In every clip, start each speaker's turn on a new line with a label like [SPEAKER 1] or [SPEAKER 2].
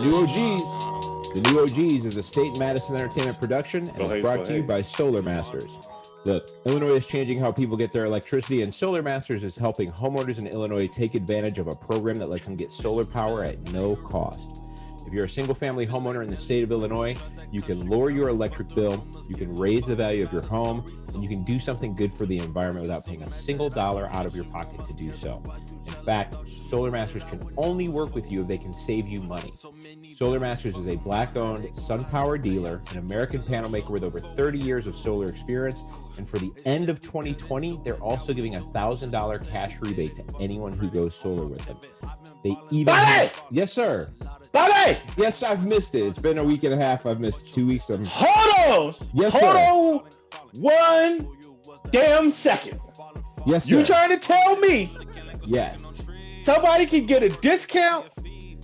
[SPEAKER 1] New OGs. The New OGs is a State Madison Entertainment production and is brought to you by Solar Masters. Look, Illinois is changing how people get their electricity, and Solar Masters is helping homeowners in Illinois take advantage of a program that lets them get solar power at no cost. If you're a single-family homeowner in the state of Illinois, you can lower your electric bill, you can raise the value of your home, and you can do something good for the environment without paying a single dollar out of your pocket to do so. In fact, Solar Masters can only work with you if they can save you money. Solar Masters is a Black-owned SunPower dealer, an American panel maker with over 30 years of solar experience, and for the end of 2020, they're also giving a $1,000 cash rebate to anyone who goes solar with them. They even yes, sir.
[SPEAKER 2] Bobby!
[SPEAKER 1] Yes, I've missed it. It's been a week and a half. I've missed 2 weeks.
[SPEAKER 2] Hold on!
[SPEAKER 1] Yes,
[SPEAKER 2] Hold
[SPEAKER 1] sir.
[SPEAKER 2] on 1 damn second.
[SPEAKER 1] Yes, sir.
[SPEAKER 2] You trying to tell me
[SPEAKER 1] yes.
[SPEAKER 2] somebody can get a discount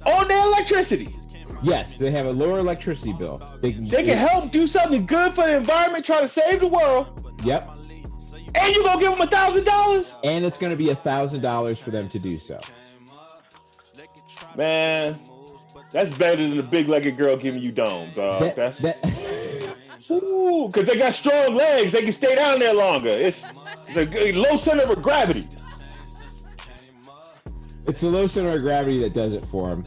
[SPEAKER 2] on their electricity?
[SPEAKER 1] Yes, they have a lower electricity bill. They can
[SPEAKER 2] help do something good for the environment, try to save the world.
[SPEAKER 1] Yep.
[SPEAKER 2] And you're going to give them $1,000?
[SPEAKER 1] And it's going to be $1,000 for them to do so.
[SPEAKER 2] Man, that's better than the big-legged girl giving you dome, dog. Because they got strong legs. They can stay down there longer. It's a low center of gravity.
[SPEAKER 1] It's a low center of gravity that does it for them.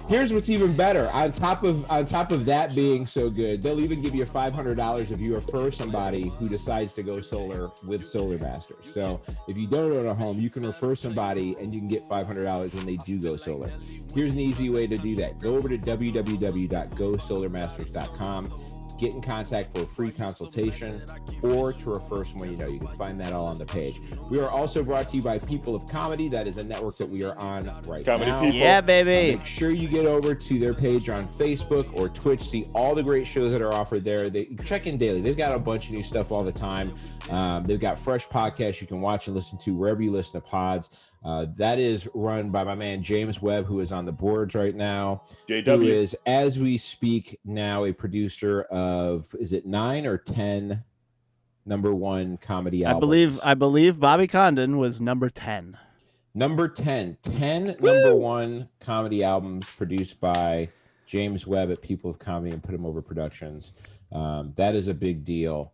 [SPEAKER 1] Here's what's even better. On top of that being so good, they'll even give you $500 if you refer somebody who decides to go solar with Solar Masters. So if you don't own a home, you can refer somebody and you can get $500 when they do go solar. Here's an easy way to do that. Go over to www.gosolarmasters.com. Get in contact for a free consultation or to refer someone you know. You can find that all on the page. We are also brought to you by People of Comedy. That is a network that we are on right now.
[SPEAKER 2] People.
[SPEAKER 3] Yeah, baby.
[SPEAKER 1] Make sure you get over to their page on Facebook or Twitch. See all the great shows that are offered there. They check in daily. They've got a bunch of new stuff all the time. They've got fresh podcasts you can watch and listen to wherever you listen to pods. That is run by my man James Webb, who is on the boards right now.
[SPEAKER 2] JW.
[SPEAKER 1] Who is, as we speak now, a producer of, is it 9 or 10 number one comedy albums?
[SPEAKER 3] I believe Bobby Condon was number 10.
[SPEAKER 1] Number 10. 10 number one comedy albums produced by James Webb at People of Comedy and Put 'Em Over Productions. That is a big deal.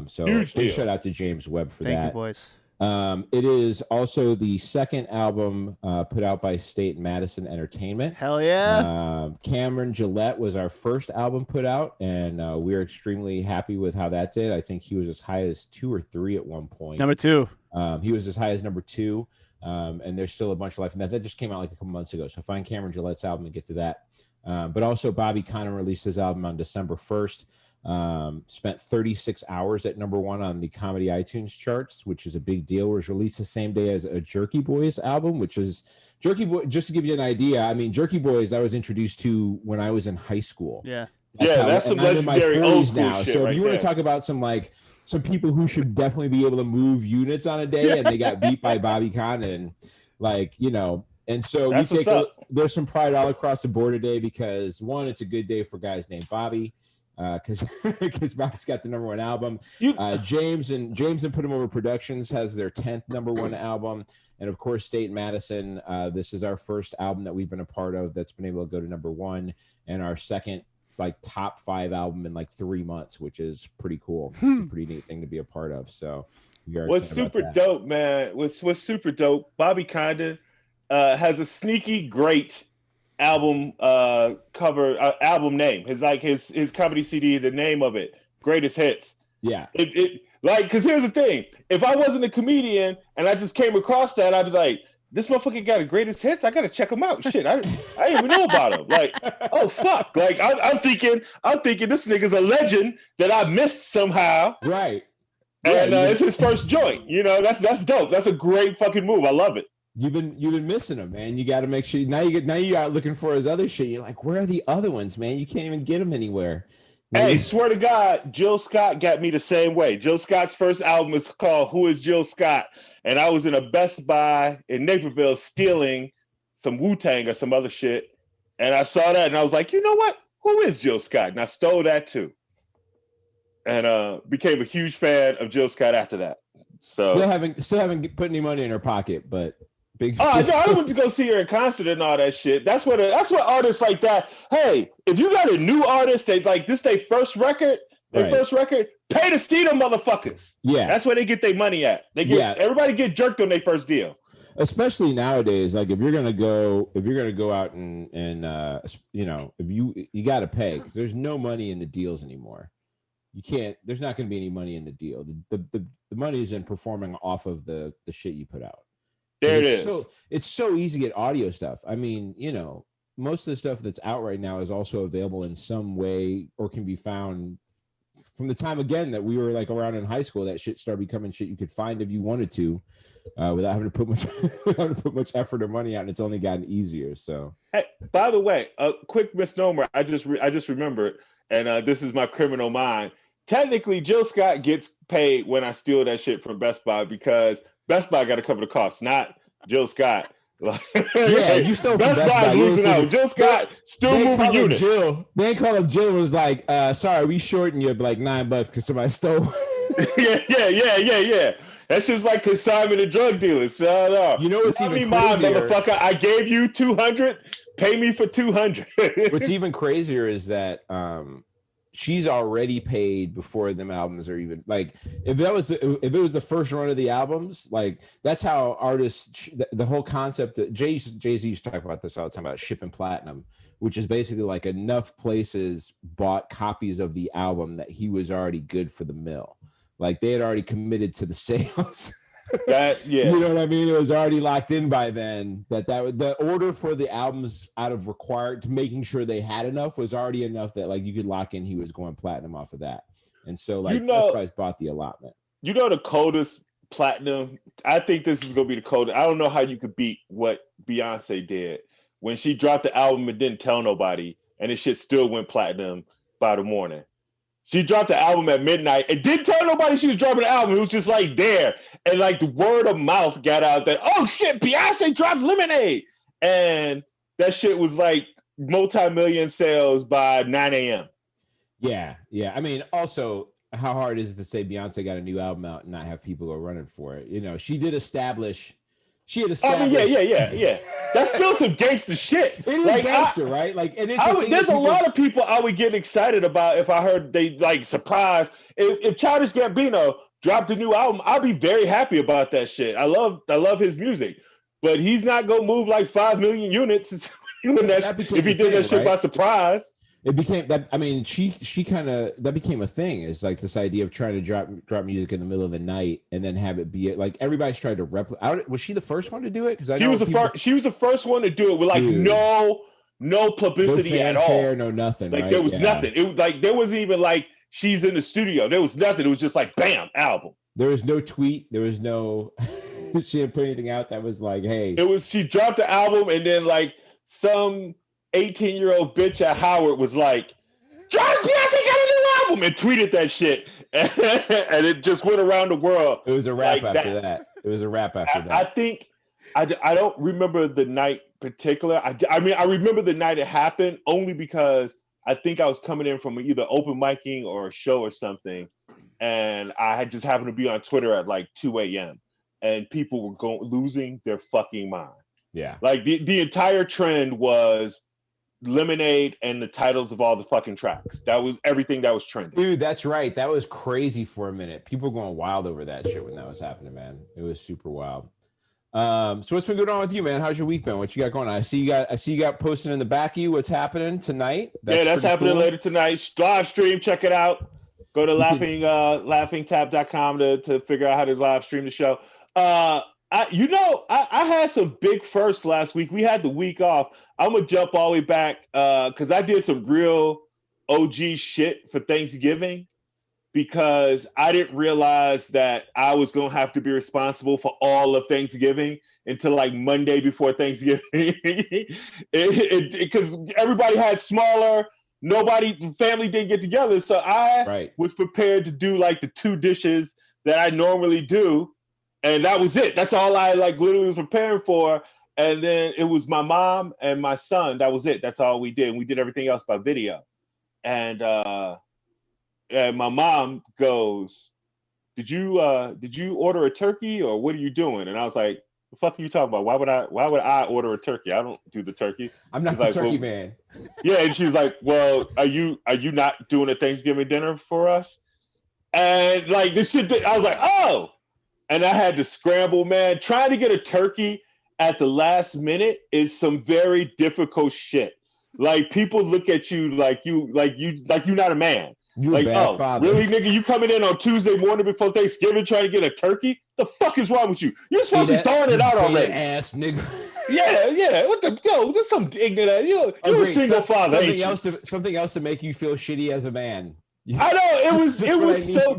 [SPEAKER 1] So big shout out to James Webb for that.
[SPEAKER 3] Thank you, boys.
[SPEAKER 1] It is also the second album put out by State Madison Entertainment.
[SPEAKER 3] Hell yeah.
[SPEAKER 1] Cameron Gillette was our first album put out, and we are extremely happy with how that did. I think he was as high as 2 or 3 at one point.
[SPEAKER 3] Number 2.
[SPEAKER 1] He was as high as number 2, and there's still a bunch of life in that. That just came out like a couple months ago, so find Cameron Gillette's album and get to that. But also Bobby Condon released his album on December 1st. Spent 36 hours at number 1 on the comedy iTunes charts, which is a big deal. It was released the same day as a Jerky Boys album, which is Jerky Boy. Just to give you an idea, I mean, Jerky Boys I was introduced to when I was in high school.
[SPEAKER 3] Yeah.
[SPEAKER 2] That's some legendary old school
[SPEAKER 1] now.
[SPEAKER 2] shit.
[SPEAKER 1] So if
[SPEAKER 2] right
[SPEAKER 1] you want to talk about some people who should definitely be able to move units on a day, and they got beat by Bobby Condon, and so there's some pride all across the board today because one, it's a good day for guys named Bobby. Because Bobby's got the number 1 album. James and Put 'Em Over Productions has their 10th number 1 album, and of course State Madison. This is our first album that we've been a part of that's been able to go to number 1, and our second top 5 album in 3 months, which is pretty cool. It's a pretty neat thing to be a part of. So
[SPEAKER 2] what's super dope, man? What's super dope? Bobby Condon has a sneaky great album cover album name. His comedy CD, the name of it, Greatest Hits.
[SPEAKER 1] Yeah.
[SPEAKER 2] Because here's the thing. If I wasn't a comedian and I just came across that, I'd be like, this motherfucker got a Greatest Hits? I gotta check him out. Shit, I didn't even know about him. Oh fuck. I'm thinking this nigga's a legend that I missed somehow.
[SPEAKER 1] Right.
[SPEAKER 2] And it's his first joint. That's dope. That's a great fucking move. I love it.
[SPEAKER 1] You've been missing him, man. You got to make sure now you out looking for his other shit. You're like, where are the other ones, man? You can't even get them anywhere.
[SPEAKER 2] Hey, swear to God, Jill Scott got me the same way. Jill Scott's first album is called Who Is Jill Scott? And I was in a Best Buy in Naperville stealing some Wu-Tang or some other shit. And I saw that and I was like, you know what? Who is Jill Scott? And I stole that too. And became a huge fan of Jill Scott after that. So
[SPEAKER 1] still haven't put any money in her pocket, but Big.
[SPEAKER 2] Oh no, I don't want to go see her in concert and all that shit. That's what artists like that. Hey, if you got a new artist, they like this their first record, pay to see them motherfuckers.
[SPEAKER 1] Yeah,
[SPEAKER 2] that's where they get their money at. Everybody get jerked on their first deal.
[SPEAKER 1] Especially nowadays, like if you're gonna go out and if you got to pay because there's no money in the deals anymore. You can't. There's not going to be any money in the deal. The money is in performing off of the shit you put out.
[SPEAKER 2] There it is.
[SPEAKER 1] It's so easy to get audio stuff. I mean, most of the stuff that's out right now is also available in some way or can be found from the time again that we were like around in high school. That shit started becoming shit you could find if you wanted to, without having to put much effort or money out. And it's only gotten easier. So,
[SPEAKER 2] hey, by the way, a quick misnomer. I just remembered, and this is my criminal mind. Technically, Jill Scott gets paid when I steal that shit from Best Buy because Best Buy got to cover the costs, not Jill Scott.
[SPEAKER 1] Yeah, you stole from Best Buy.
[SPEAKER 2] Losing out. Jill Scott still moving units.
[SPEAKER 1] They call up Jill and was like, sorry, we shorting you like $9 because somebody stole.
[SPEAKER 2] Yeah. That's just like consignment of drug dealers. Shut up.
[SPEAKER 1] You know what's even crazier?
[SPEAKER 2] Motherfucker, I gave you 200. Pay me for 200.
[SPEAKER 1] What's even crazier is that she's already paid before them albums are even like if it was the first run of the albums, like that's how artists the whole concept that Jay-Z used to talk about this all the time about shipping platinum, which is basically like enough places bought copies of the album that he was already good for the mill, like they had already committed to the sales. You know what I mean? It was already locked in by then that the order for the albums out of required to making sure they had enough was already enough that like you could lock in he was going platinum off of that. And so like Best Buy's bought the allotment.
[SPEAKER 2] The coldest platinum, I think this is gonna be the coldest. I don't know how you could beat what Beyonce did when she dropped the album and didn't tell nobody and the shit still went platinum by the morning. She dropped the album at midnight and didn't tell nobody she was dropping the album. It was just like there. And like the word of mouth got out that, oh shit, Beyonce dropped Lemonade. And that shit was like multi-million sales by 9 a.m.
[SPEAKER 1] Yeah. I mean, also, how hard is it to say Beyonce got a new album out and not have people go running for it? She did establish. She had established.
[SPEAKER 2] I mean, yeah. That's still some gangster shit.
[SPEAKER 1] It is like, gangster, right? Like, and
[SPEAKER 2] there's a lot of people I would get excited about if I heard they like surprised. If Childish Gambino dropped a new album, I'd be very happy about that shit. I love his music, but he's not gonna move like 5 million units if he did that shit by surprise.
[SPEAKER 1] It became that. I mean, she kind of that became a thing. It's like this idea of trying to drop music in the middle of the night and then have it be like everybody's tried to replicate. Was she the first one to do it? Because
[SPEAKER 2] she was the first one to do it with like no publicity at all,
[SPEAKER 1] no nothing.
[SPEAKER 2] Like
[SPEAKER 1] right?
[SPEAKER 2] there was nothing. It was like there wasn't even like she's in the studio. There was nothing. It was just like bam, album.
[SPEAKER 1] There was no tweet. There was no. She didn't put anything out that was like, hey.
[SPEAKER 2] She dropped the album and then like some 18-year-old bitch at Howard was like, Beyonce got a new album and tweeted that shit. And it just went around the world.
[SPEAKER 1] It was a rap like after that. It was a rap after that.
[SPEAKER 2] I think, I don't remember the night particular. I mean, I remember the night it happened only because I think I was coming in from either open micing or a show or something. And I had just happened to be on Twitter at like 2 a.m. And people were losing their fucking mind.
[SPEAKER 1] Yeah.
[SPEAKER 2] Like the entire trend was Lemonade and the titles of all the fucking tracks. That was everything that was trending.
[SPEAKER 1] Dude, that's right. That was crazy for a minute. People were going wild over that shit when that was happening, man. It was super wild. So what's been going on with you, man? How's your week been? What you got going on? I see you got posted in the back of you. What's happening tonight?
[SPEAKER 2] That's happening cool. Later tonight. Live stream. Check it out. Go to laughingtap.com to figure out how to live stream the show. I had some big firsts last week. We had the week off. I'm gonna jump all the way back because I did some real OG shit for Thanksgiving because I didn't realize that I was gonna have to be responsible for all of Thanksgiving until like Monday before Thanksgiving. Because everybody had smaller. The family didn't get together, so I was prepared to do like the 2 dishes that I normally do. And that was it. That's all I like literally was preparing for. And then it was my mom and my son. That was it. That's all we did. And we did everything else by video. And my mom goes, did you order a turkey or what are you doing? And I was like, The fuck are you talking about? Why would I order a turkey? I don't do the turkey.
[SPEAKER 1] I'm not
[SPEAKER 2] She's
[SPEAKER 1] the
[SPEAKER 2] like,
[SPEAKER 1] turkey
[SPEAKER 2] well,
[SPEAKER 1] man.
[SPEAKER 2] Yeah, and she was like, well, are you not doing a Thanksgiving dinner for us? And like this shit, I was like, oh, and I had to scramble, man. Trying to get a turkey at the last minute is some very difficult shit. Like people look at you like you're not a man.
[SPEAKER 1] You a
[SPEAKER 2] Like,
[SPEAKER 1] bad
[SPEAKER 2] oh,
[SPEAKER 1] father.
[SPEAKER 2] really, nigga? You coming in on Tuesday morning before Thanksgiving trying to get a turkey? The fuck is wrong with you? You're supposed to be throwing it out already.
[SPEAKER 1] Ass nigga.
[SPEAKER 2] Yeah. What the There's some ignorant. You a single father.
[SPEAKER 1] Something else to make you feel shitty as a man.
[SPEAKER 2] I know it was so.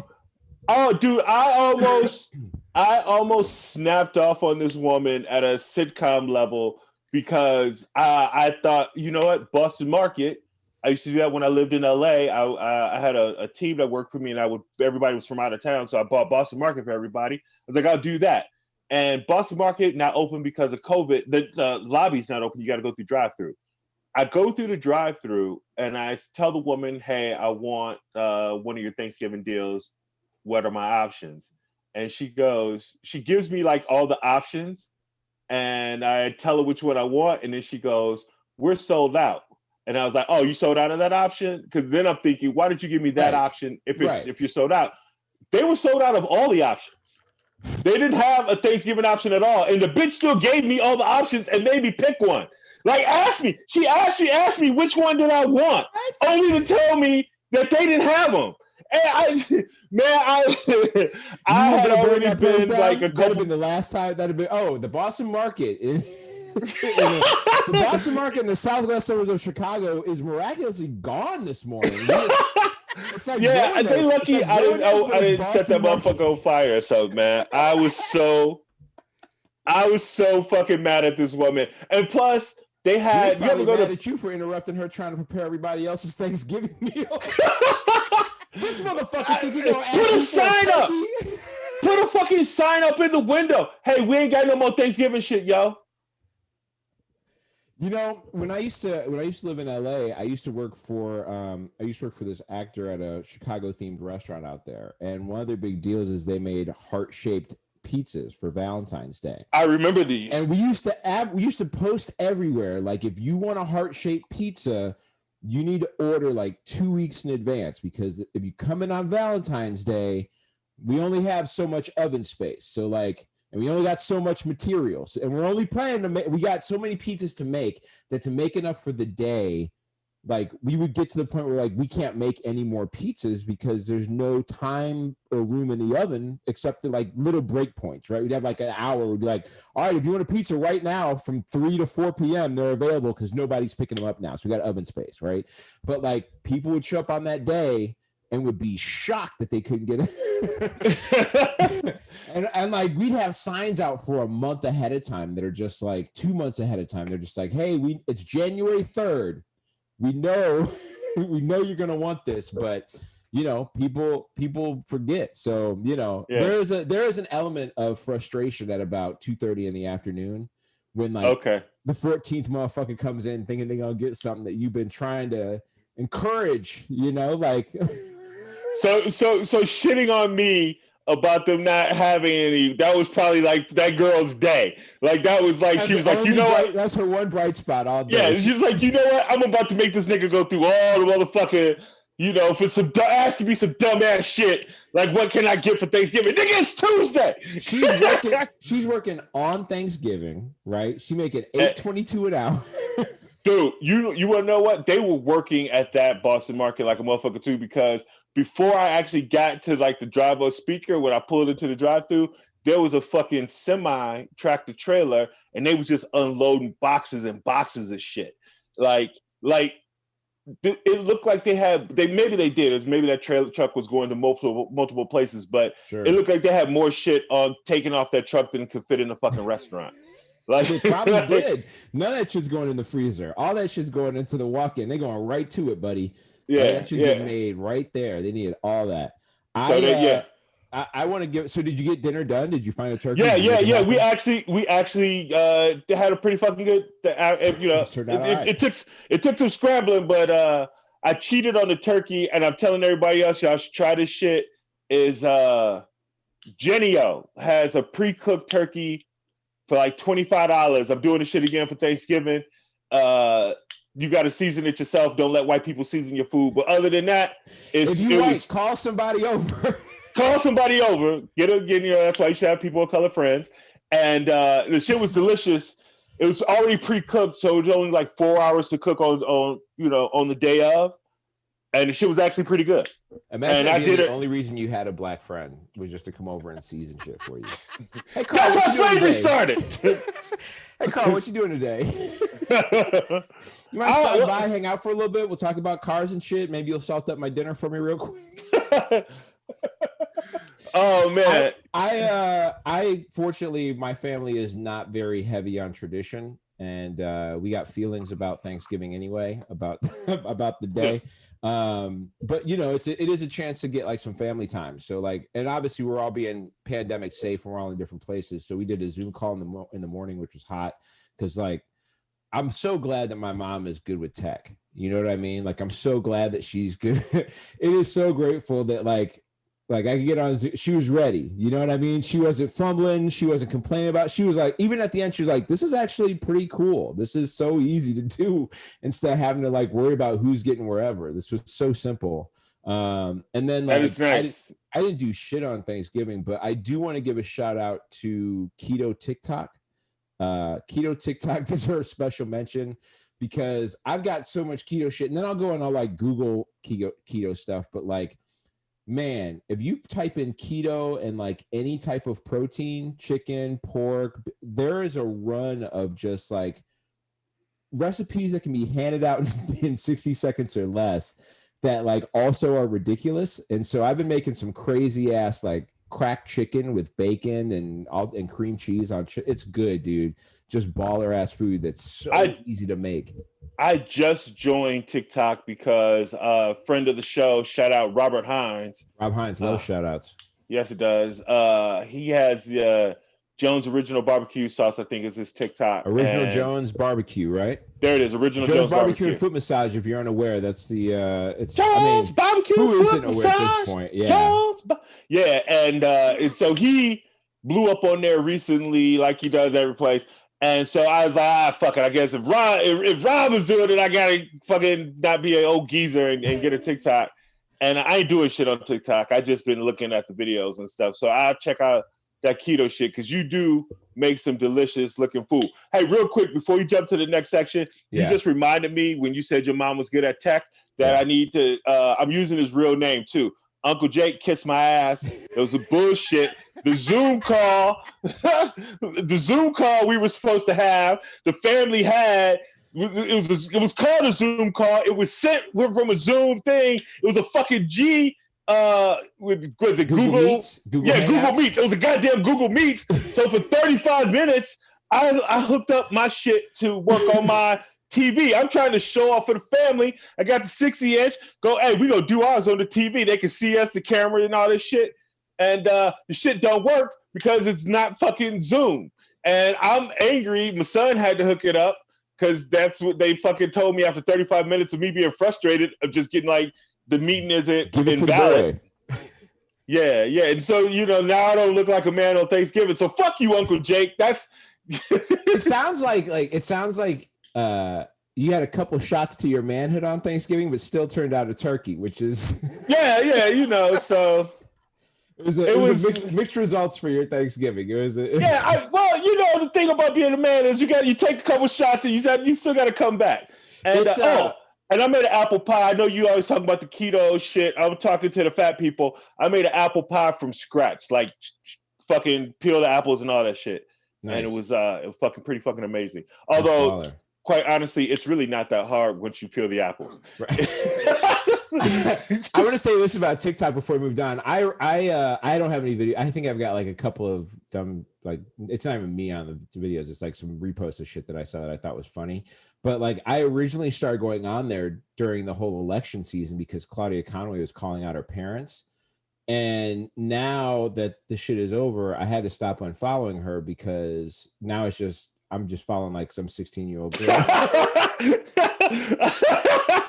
[SPEAKER 2] Oh, dude, I almost snapped off on this woman at a sitcom level because I thought, you know what, Boston Market. I used to do that when I lived in LA. I had a team that worked for me, and everybody was from out of town, so I bought Boston Market for everybody. I was like, I'll do that. And Boston Market not open because of COVID. The lobby's not open. You got to go through drive-through. I go through the drive-through, and I tell the woman, "Hey, I want one of your Thanksgiving deals. What are my options?" And she gives me like all the options, and I tell her which one I want, and then she goes, "We're sold out." And I was like, "Oh, you sold out of that option?" Because then I'm thinking, why did you give me that option if you're sold out? They were sold out of all the options. They didn't have a Thanksgiving option at all, and the bitch still gave me all the options and made me pick one. Like, she asked me which one did I want, only to tell me that they didn't have them. And I had already been like a couple.
[SPEAKER 1] That'd have been the last time. That'd have been the Boston Market is the Boston Market in the southwest suburbs of Chicago is miraculously gone this morning. It's like
[SPEAKER 2] they lucky I didn't set that motherfucker on fire. So man, I was so fucking mad at this woman, and plus they had.
[SPEAKER 1] She was probably mad at you for interrupting her trying to prepare everybody else's Thanksgiving meal. This motherfucker think he gonna ask
[SPEAKER 2] put a
[SPEAKER 1] me
[SPEAKER 2] sign up. Put a fucking sign up in the window. Hey, we ain't got no more Thanksgiving shit, yo.
[SPEAKER 1] You know, when I used to live in LA, I used to work for this actor at a Chicago themed restaurant out there, and one of their big deals is they made heart-shaped pizzas for Valentine's Day.
[SPEAKER 2] I remember these,
[SPEAKER 1] and we used to post everywhere, like, if you want a heart-shaped pizza, you need to order like 2 weeks in advance, because if you come in on Valentine's Day, we only have so much oven space. So like, and we only got so much materials, and we're only planning to make, we got so many pizzas to make that to make enough for the day, like we would get to the point where like we can't make any more pizzas because there's no time or room in the oven except to like little break points, right? We'd have like an hour. We'd be like, all right, if you want a pizza right now from 3 to 4 p.m., they're available because nobody's picking them up now. So we got oven space, right? But like people would show up on that day and would be shocked that they couldn't get it. and like we'd have signs out for a month ahead of time that are just like 2 months ahead of time. They're just like, hey, it's January 3rd. We know you're gonna want this, but you know, people forget. So you know, there is an element of frustration at about 2:30 in the afternoon when like the 14th motherfucker comes in thinking they're gonna get something that you've been trying to encourage. You know, like
[SPEAKER 2] so shitting on me about them not having any, that was probably like that girl's day. Like that was like, she was like, you know what?
[SPEAKER 1] That's her one bright spot all day.
[SPEAKER 2] Yeah, she was like, you know what? I'm about to make this nigga go through all the motherfucking, you know, for some asking me some dumbass shit. Like, what can I get for Thanksgiving? Nigga, it's Tuesday.
[SPEAKER 1] She's working on Thanksgiving, right? She making $8.22 an hour.
[SPEAKER 2] Dude, you want to know what? They were working at that Boston Market like a motherfucker too, because before I actually got to like the drive-up speaker, when I pulled into the drive-through, there was a fucking semi tractor trailer, and they was just unloading boxes and boxes of shit. Like it looked like maybe they did. It was maybe that trailer truck was going to multiple places, but It looked like they had more shit taken off that truck than could fit in a fucking restaurant. Like
[SPEAKER 1] they probably did. None of that shit's going in the freezer. All that shit's going into the walk-in. They're going right to it, buddy.
[SPEAKER 2] Yeah,
[SPEAKER 1] that shit's getting made right there. They needed all that. I want to give. So, did you get dinner done? Did you find a turkey?
[SPEAKER 2] Yeah. We actually had a pretty fucking good. You know, it took some scrambling, but I cheated on the turkey, and I'm telling everybody else, y'all should try this shit. Is Genio has a pre-cooked turkey for like $25. I'm doing this shit again for Thanksgiving. You got to season it yourself. Don't let white people season your food. But other than that,
[SPEAKER 1] call somebody over.
[SPEAKER 2] Call somebody over. Get that's why you should have people of color friends. And the shit was delicious. It was already pre-cooked, so it was only like 4 hours to cook on the day of. And the shit was actually pretty good.
[SPEAKER 1] Imagine the only reason you had a black friend was just to come over and season shit for you. Hey,
[SPEAKER 2] Carl, that's how slavery started.
[SPEAKER 1] Hey, Carl, what you doing today? You might stop by, hang out for a little bit. We'll talk about cars and shit. Maybe you'll salt up my dinner for me real quick.
[SPEAKER 2] Oh man,
[SPEAKER 1] I fortunately my family is not very heavy on tradition, and we got feelings about Thanksgiving anyway, about the day. But you know, it is a chance to get like some family time. So like, and obviously we're all being pandemic safe and we're all in different places. So we did a Zoom call in the morning, which was hot because like I'm so glad that my mom is good with tech. You know what I mean? Like I'm so glad that she's good. It is so grateful that like I could get on Zoom. She was ready. You know what I mean? She wasn't fumbling. She wasn't complaining about it. She was like, even at the end, she was like, this is actually pretty cool. This is so easy to do instead of having to like worry about who's getting wherever. This was so simple. And then like,
[SPEAKER 2] that is nice.
[SPEAKER 1] I didn't do shit on Thanksgiving, but I do want to give a shout out to Keto TikTok. Keto TikTok deserves special mention because I've got so much keto shit, and then I'll go and I'll like Google keto stuff, but like, man, if you type in keto and like any type of protein, chicken, pork, there is a run of just like recipes that can be handed out in 60 seconds or less that like also are ridiculous. And so I've been making some crazy ass like cracked chicken with bacon and cream cheese on it's good, dude. Just baller ass food that's so easy to make.
[SPEAKER 2] I just joined TikTok because a friend of the show, shout out Robert Hines.
[SPEAKER 1] Rob Hines, loves shout outs.
[SPEAKER 2] Yes, it does. He has the Jones Original Barbecue Sauce, I think is his TikTok.
[SPEAKER 1] Original Jones Barbecue, right?
[SPEAKER 2] There it is, Original Jones
[SPEAKER 1] Barbecue and Foot Massage, if you're unaware. That's the it's
[SPEAKER 2] Jones Barbecue
[SPEAKER 1] who
[SPEAKER 2] Foot
[SPEAKER 1] isn't aware
[SPEAKER 2] Massage?
[SPEAKER 1] At this point? Yeah.
[SPEAKER 2] And so he blew up on there recently like he does every place. And so I was like, fuck it. I guess if Rob is doing it, I gotta fucking not be an old geezer and get a TikTok. And I ain't doing shit on TikTok. I just been looking at the videos and stuff. So I'll check out that keto shit because you do make some delicious looking food. Hey, real quick, before you jump to the next section, you just reminded me when you said your mom was good at tech that I need to, I'm using his real name too. Uncle Jake kissed my ass. It was a bullshit. The Zoom call we were supposed to have, the family had, it was called a Zoom call. It was sent from a Zoom thing. It was a fucking G. Was it Google
[SPEAKER 1] Meets? Google
[SPEAKER 2] Meets. It was a goddamn Google Meets. So for 35 minutes, I hooked up my shit to work on my TV. I'm trying to show off for the family. I got the 60-inch. Hey, we gonna do ours on the TV. They can see us, the camera, and all this shit. And the shit don't work because it's not fucking Zoom. And I'm angry. My son had to hook it up because that's what they fucking told me after 35 minutes of me being frustrated of just getting like the meeting isn't invalid. Yeah. And so now I don't look like a man on Thanksgiving. So fuck you, Uncle Jake. That's
[SPEAKER 1] it sounds like you had a couple shots to your manhood on Thanksgiving, but still turned out a turkey, which is so it was mixed results for your Thanksgiving.
[SPEAKER 2] The thing about being a man is you take a couple shots and you still got to come back. And and I made an apple pie. I know you always talk about the keto shit. I'm talking to the fat people. I made an apple pie from scratch, like fucking peel the apples and all that shit. Nice. And it was pretty fucking amazing. Although, quite honestly, it's really not that hard once you peel the apples. Right.
[SPEAKER 1] I want to say this about TikTok before we moved on. I don't have any video. I think I've got like a couple of dumb, like it's not even me on the videos. It's like some reposts of shit that I saw that I thought was funny. But like I originally started going on there during the whole election season because Claudia Conway was calling out her parents. And now that the shit is over, I had to stop unfollowing her because now I'm just following like some 16-year-old girl.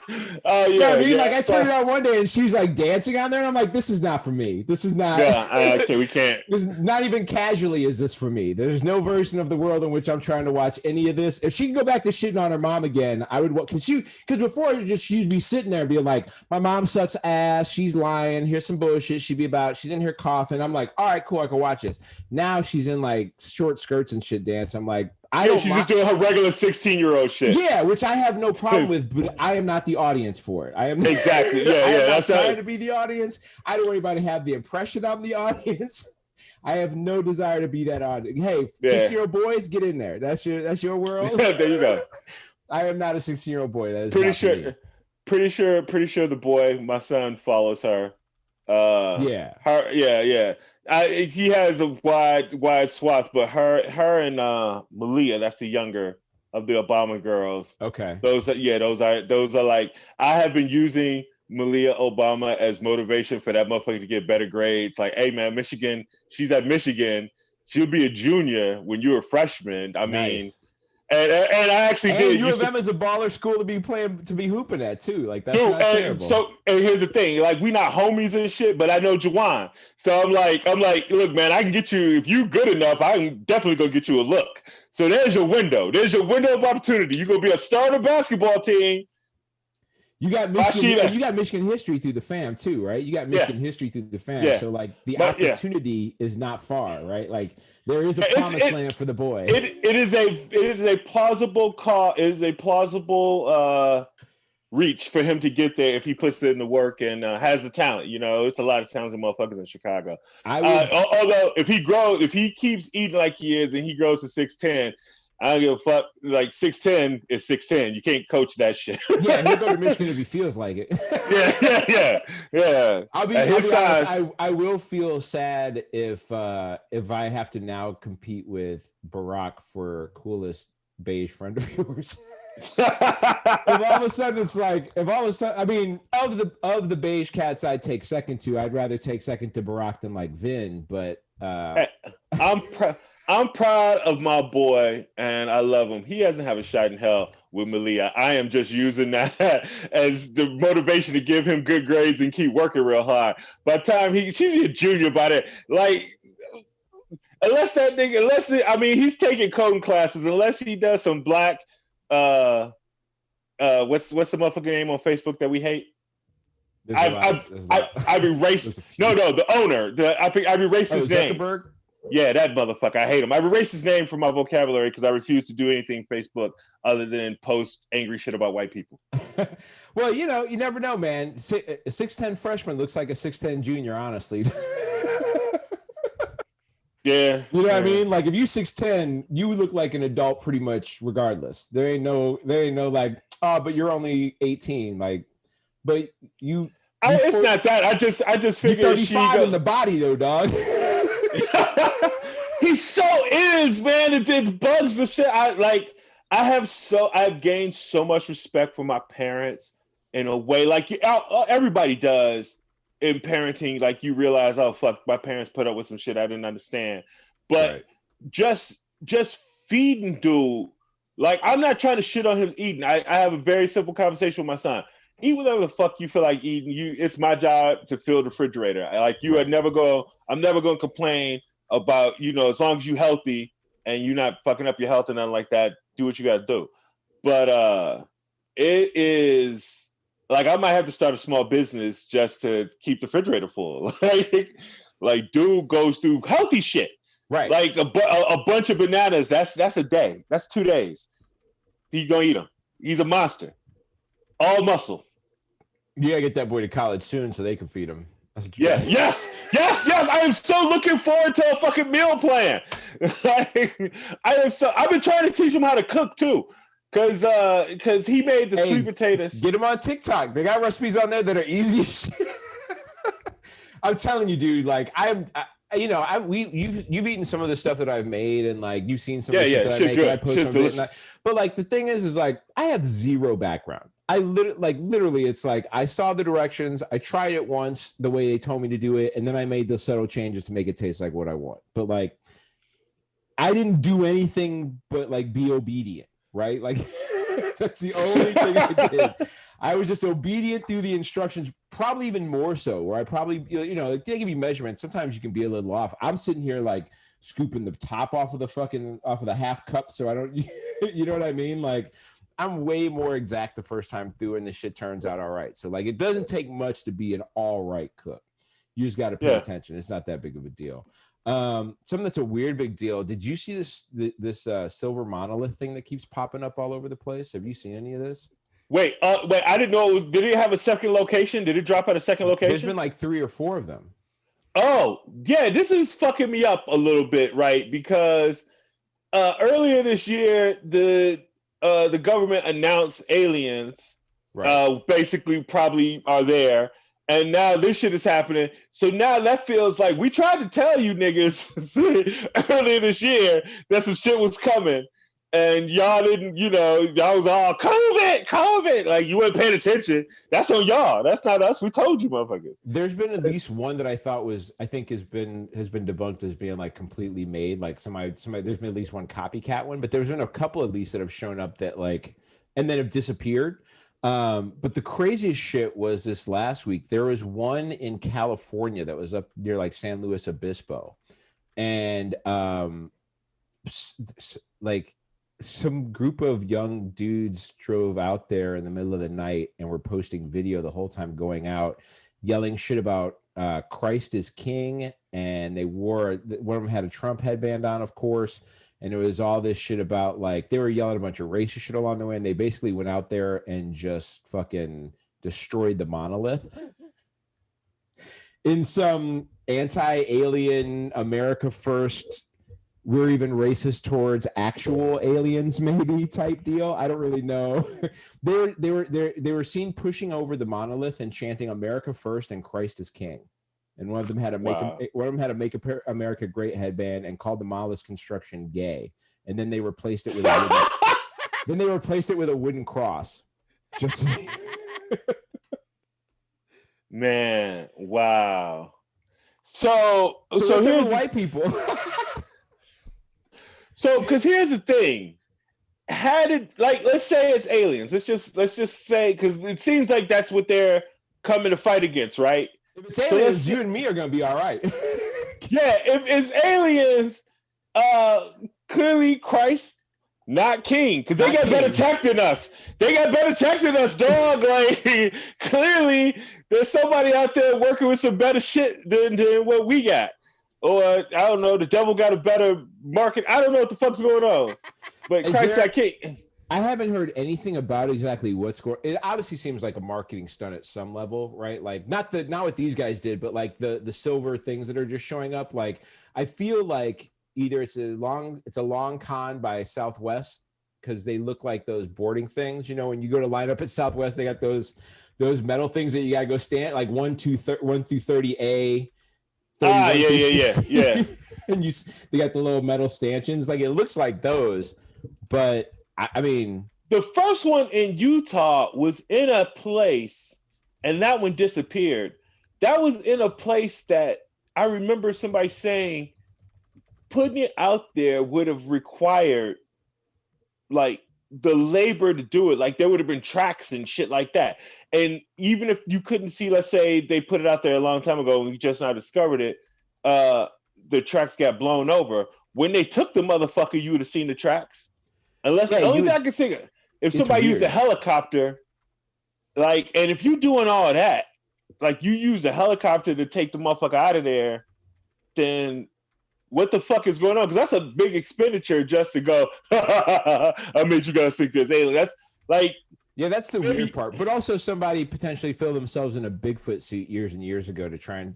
[SPEAKER 1] Yeah, I mean, like I turned it on one day and she's like dancing on there, and I'm like, this is not for me. This is not.
[SPEAKER 2] Yeah, okay, we can't.
[SPEAKER 1] This is not even casually is this for me. There's no version of the world in which I'm trying to watch any of this. If she can go back to shitting on her mom again, I would. Because before she'd be sitting there and be like, my mom sucks ass. She's lying. Here's some bullshit. She'd be about. She's in here coughing. I'm like, all right, cool. I can watch this. Now she's in like short skirts and shit dance. I'm like,
[SPEAKER 2] she's just doing her regular 16-year-old shit.
[SPEAKER 1] Yeah, which I have no problem with, but I am not the audience for it. I am
[SPEAKER 2] exactly. Yeah,
[SPEAKER 1] I am
[SPEAKER 2] that's
[SPEAKER 1] not trying to be the audience. I don't want anybody to have the impression I'm the audience. I have no desire to be that audience. Hey, 16-year-old boys, get in there. That's your world.
[SPEAKER 2] There you go.
[SPEAKER 1] I am not a 16-year-old boy. That is
[SPEAKER 2] pretty sure the boy, my son, follows her. Yeah. He has a wide swath, but her and Malia, that's the younger of the Obama girls.
[SPEAKER 1] Okay.
[SPEAKER 2] Those are like, I have been using Malia Obama as motivation for that motherfucker to get better grades. Like, hey man, Michigan, she's at Michigan. She'll be a junior when you're a freshman. I mean, and I actually did.
[SPEAKER 1] U of M is a baller school to be hooping at too. Like that's not terrible.
[SPEAKER 2] So and here's the thing, like we not homies and shit, but I know Jawan. So I'm like, look, man, I can get you if you good enough. I'm definitely gonna get you a look. So there's your window. There's your window of opportunity. You're gonna be a star on the basketball team.
[SPEAKER 1] You got Michigan. You got Michigan history through the fam too, right? You got Michigan history through the fam.
[SPEAKER 2] Yeah.
[SPEAKER 1] So like the opportunity is not far, right? Like there is a promised land for the boy.
[SPEAKER 2] It is a plausible call. It is a plausible reach for him to get there if he puts in the work and has the talent. You know, it's a lot of talented motherfuckers in Chicago. Although if he keeps eating like he is and he grows to 6'10", I don't give a fuck. Like 6'10" is 6'10". You can't coach that shit.
[SPEAKER 1] Yeah, he'll go to Michigan if he feels like it.
[SPEAKER 2] yeah.
[SPEAKER 1] I'll be honest. I will feel sad if I have to now compete with Barack for coolest beige friend of yours. If all of a sudden it's like, I mean, of the beige cats I'd take second to, I'd rather take second to Barack than like Vin. But
[SPEAKER 2] I'm proud of my boy, and I love him. He hasn't had a shot in hell with Malia. I am just using that as the motivation to give him good grades and keep working real hard. By the time she's a junior by that, like, he's taking coding classes, unless he does some black, what's the motherfucking name on Facebook that we hate? I've erased. No, the owner. I've erased his name.
[SPEAKER 1] Zuckerberg?
[SPEAKER 2] Yeah, that motherfucker. I hate him. I've erased his name from my vocabulary because I refuse to do anything Facebook other than post angry shit about white people.
[SPEAKER 1] Well, you never know, man. A 6'10" freshman looks like a 6'10" junior, honestly.
[SPEAKER 2] Yeah.
[SPEAKER 1] You know what I mean? Like if you 6'10", you look like an adult pretty much regardless. There ain't no like, oh, but you're only 18. Like, but you.
[SPEAKER 2] It's not that. I just figured
[SPEAKER 1] you're 35 in the body though, dog.
[SPEAKER 2] He so is, man. It bugs the shit. I've gained so much respect for my parents in a way, like everybody does in parenting. Like you realize, oh fuck, my parents put up with some shit I didn't understand. But just feeding dude, like I'm not trying to shit on him eating. I have a very simple conversation with my son. Eat whatever the fuck you feel like eating. It's my job to fill the refrigerator. Like I'm never going to complain about, as long as you healthy and you're not fucking up your health and nothing like that, do what you got to do. But it is like, I might have to start a small business just to keep the refrigerator full. like dude goes through healthy shit. Right. Like a bunch of bananas. That's a day. That's 2 days. He's going to eat them. He's a monster. All muscle.
[SPEAKER 1] You gotta get that boy to college soon so they can feed him.
[SPEAKER 2] Yeah. Yes. I am so looking forward to a fucking meal plan. I've been trying to teach him how to cook too, because he made the sweet potatoes.
[SPEAKER 1] Get him on TikTok. They got recipes on there that are easy. I'm telling you, dude. Like you've eaten some of the stuff that I've made, and like you've seen some of the shit that I make. And I post some of it. But like the thing is like I have zero background. I literally, it's like I saw the directions. I tried it once the way they told me to do it, and then I made the subtle changes to make it taste like what I want. But like, I didn't do anything but like be obedient, right? Like, That's the only thing I did. I was just obedient through the instructions, probably even more so, where I probably, they give you measurements. Sometimes you can be a little off. I'm sitting here like scooping the top off of the half cup. So I don't, you know what I mean? Like I'm way more exact the first time through and the shit turns out all right. So like, it doesn't take much to be an all right cook. You just got to pay attention. It's not that big of a deal. Something that's a weird big deal. Did you see this silver monolith thing that keeps popping up all over the place? Have you seen any of this?
[SPEAKER 2] Wait, I didn't know. Did it have a second location? Did it drop at a second location?
[SPEAKER 1] There's been like 3 or 4 of them.
[SPEAKER 2] Oh, yeah, this is fucking me up a little bit, right? Because earlier this year, the government announced aliens basically probably are there. And now this shit is happening. So now that feels like we tried to tell you niggas earlier this year that some shit was coming. And y'all didn't, y'all was all COVID. Like you weren't paying attention. That's on y'all. That's not us. We told you, motherfuckers.
[SPEAKER 1] There's been at least one that I think has been debunked as being like completely made. Like somebody. There's been at least one copycat one, but there's been a couple at least that have shown up that like, and then have disappeared. But the craziest shit was this last week. There was one in California that was up near like San Luis Obispo, and like some group of young dudes drove out there in the middle of the night and were posting video the whole time going out, yelling shit about Christ is King, and one of them had a Trump headband on, of course. And it was all this shit about like they were yelling a bunch of racist shit along the way, and they basically went out there and just fucking destroyed the monolith in some anti-alien America first. We're even racist towards actual aliens, maybe type deal. I don't really know. They were seen pushing over the monolith and chanting "America first" and "Christ is King." And one of them had to make America Great headband and called the monolith construction gay. And then they replaced it with a wooden cross. Just
[SPEAKER 2] man, wow. So
[SPEAKER 1] here's white people.
[SPEAKER 2] So, because here's the thing, let's say it's aliens. Let's just say, because it seems like that's what they're coming to fight against, right?
[SPEAKER 1] If it's aliens, you and me are gonna be all right.
[SPEAKER 2] Yeah, if it's aliens, clearly Christ, not King, because they got better tech than us. They got better tech than us, dog. Like clearly, there's somebody out there working with some better shit than what we got. Or I don't know, the devil got a better market. I don't know what the fuck's going on. But Christ, I can't.
[SPEAKER 1] I haven't heard anything about exactly what's going. It obviously seems like a marketing stunt at some level, right? Like not what these guys did, but like the silver things that are just showing up. Like I feel like either it's a long con by Southwest because they look like those boarding things. When you go to line up at Southwest, they got those metal things that you gotta go stand like 1 through 30A. Yeah. And they got the little metal stanchions. Like it looks like those, but I mean,
[SPEAKER 2] the first one in Utah was in a place, and that one disappeared. That was in a place that I remember somebody saying putting it out there would have required like the labor to do it. Like there would have been tracks and shit like that. And even if you couldn't see, let's say they put it out there a long time ago and we just now discovered it, the tracks got blown over. When they took the motherfucker, you would have seen the tracks. Unless the only thing I can think of, if somebody used a helicopter, like, and if you're doing all that, like you use a helicopter to take the motherfucker out of there, then what the fuck is going on? Because that's a big expenditure just to go, I made you guys think there's alien. That's like,
[SPEAKER 1] yeah, that's the weird part. But also somebody potentially filled themselves in a Bigfoot suit years and years ago to try and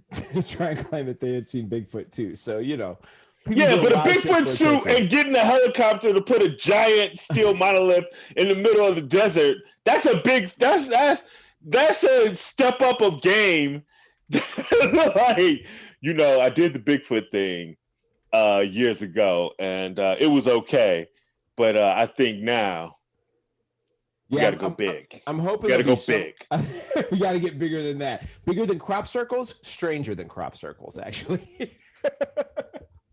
[SPEAKER 1] claim that they had seen Bigfoot too. So,
[SPEAKER 2] yeah, but a Bigfoot suit and getting a helicopter to put a giant steel monolith in the middle of the desert, that's a step up of game. Like, I did the Bigfoot thing years ago and it was okay. But I think now we got to go big.
[SPEAKER 1] I'm hoping
[SPEAKER 2] we got to go big.
[SPEAKER 1] We got to get bigger than that. Bigger than crop circles, stranger than crop circles, actually.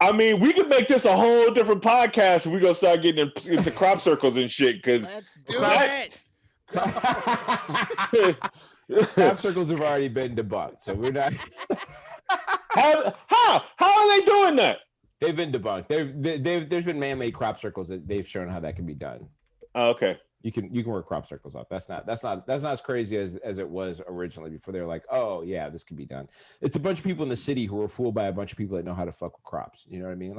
[SPEAKER 2] I mean, we could make this a whole different podcast if we gonna start getting into crop circles and shit. Because
[SPEAKER 3] let's do it.
[SPEAKER 1] Crop circles have already been debunked, so we're not.
[SPEAKER 2] How are they doing that?
[SPEAKER 1] They've been debunked. There's been man-made crop circles that they've shown how that can be done.
[SPEAKER 2] Oh, okay.
[SPEAKER 1] You can work crop circles out. That's not as crazy as it was originally before they were like, oh yeah, this can be done. It's a bunch of people in the city who were fooled by a bunch of people that know how to fuck with crops. You know what I mean?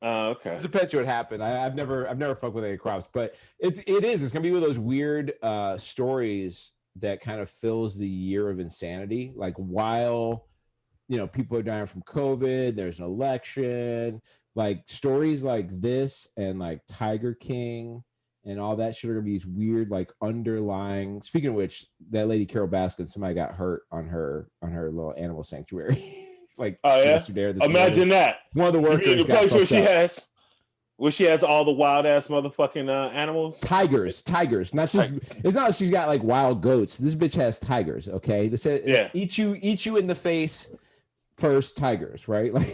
[SPEAKER 2] Okay.
[SPEAKER 1] It depends what happened. I've never fucked with any crops, but it's gonna be one of those weird stories that kind of fills the year of insanity. Like while people are dying from COVID, there's an election, like stories like this and like Tiger King and all that shit are gonna be these weird, like underlying. Speaking of which, that lady Carol Baskin, somebody got hurt on her little animal sanctuary, like yesterday or this morning.
[SPEAKER 2] Imagine that.
[SPEAKER 1] One of the workers
[SPEAKER 2] the place where she has all the wild ass motherfucking animals.
[SPEAKER 1] Tigers. Not just. It's not like she's got like wild goats. This bitch has tigers. Okay, this eat you in the face first. Tigers, right? Like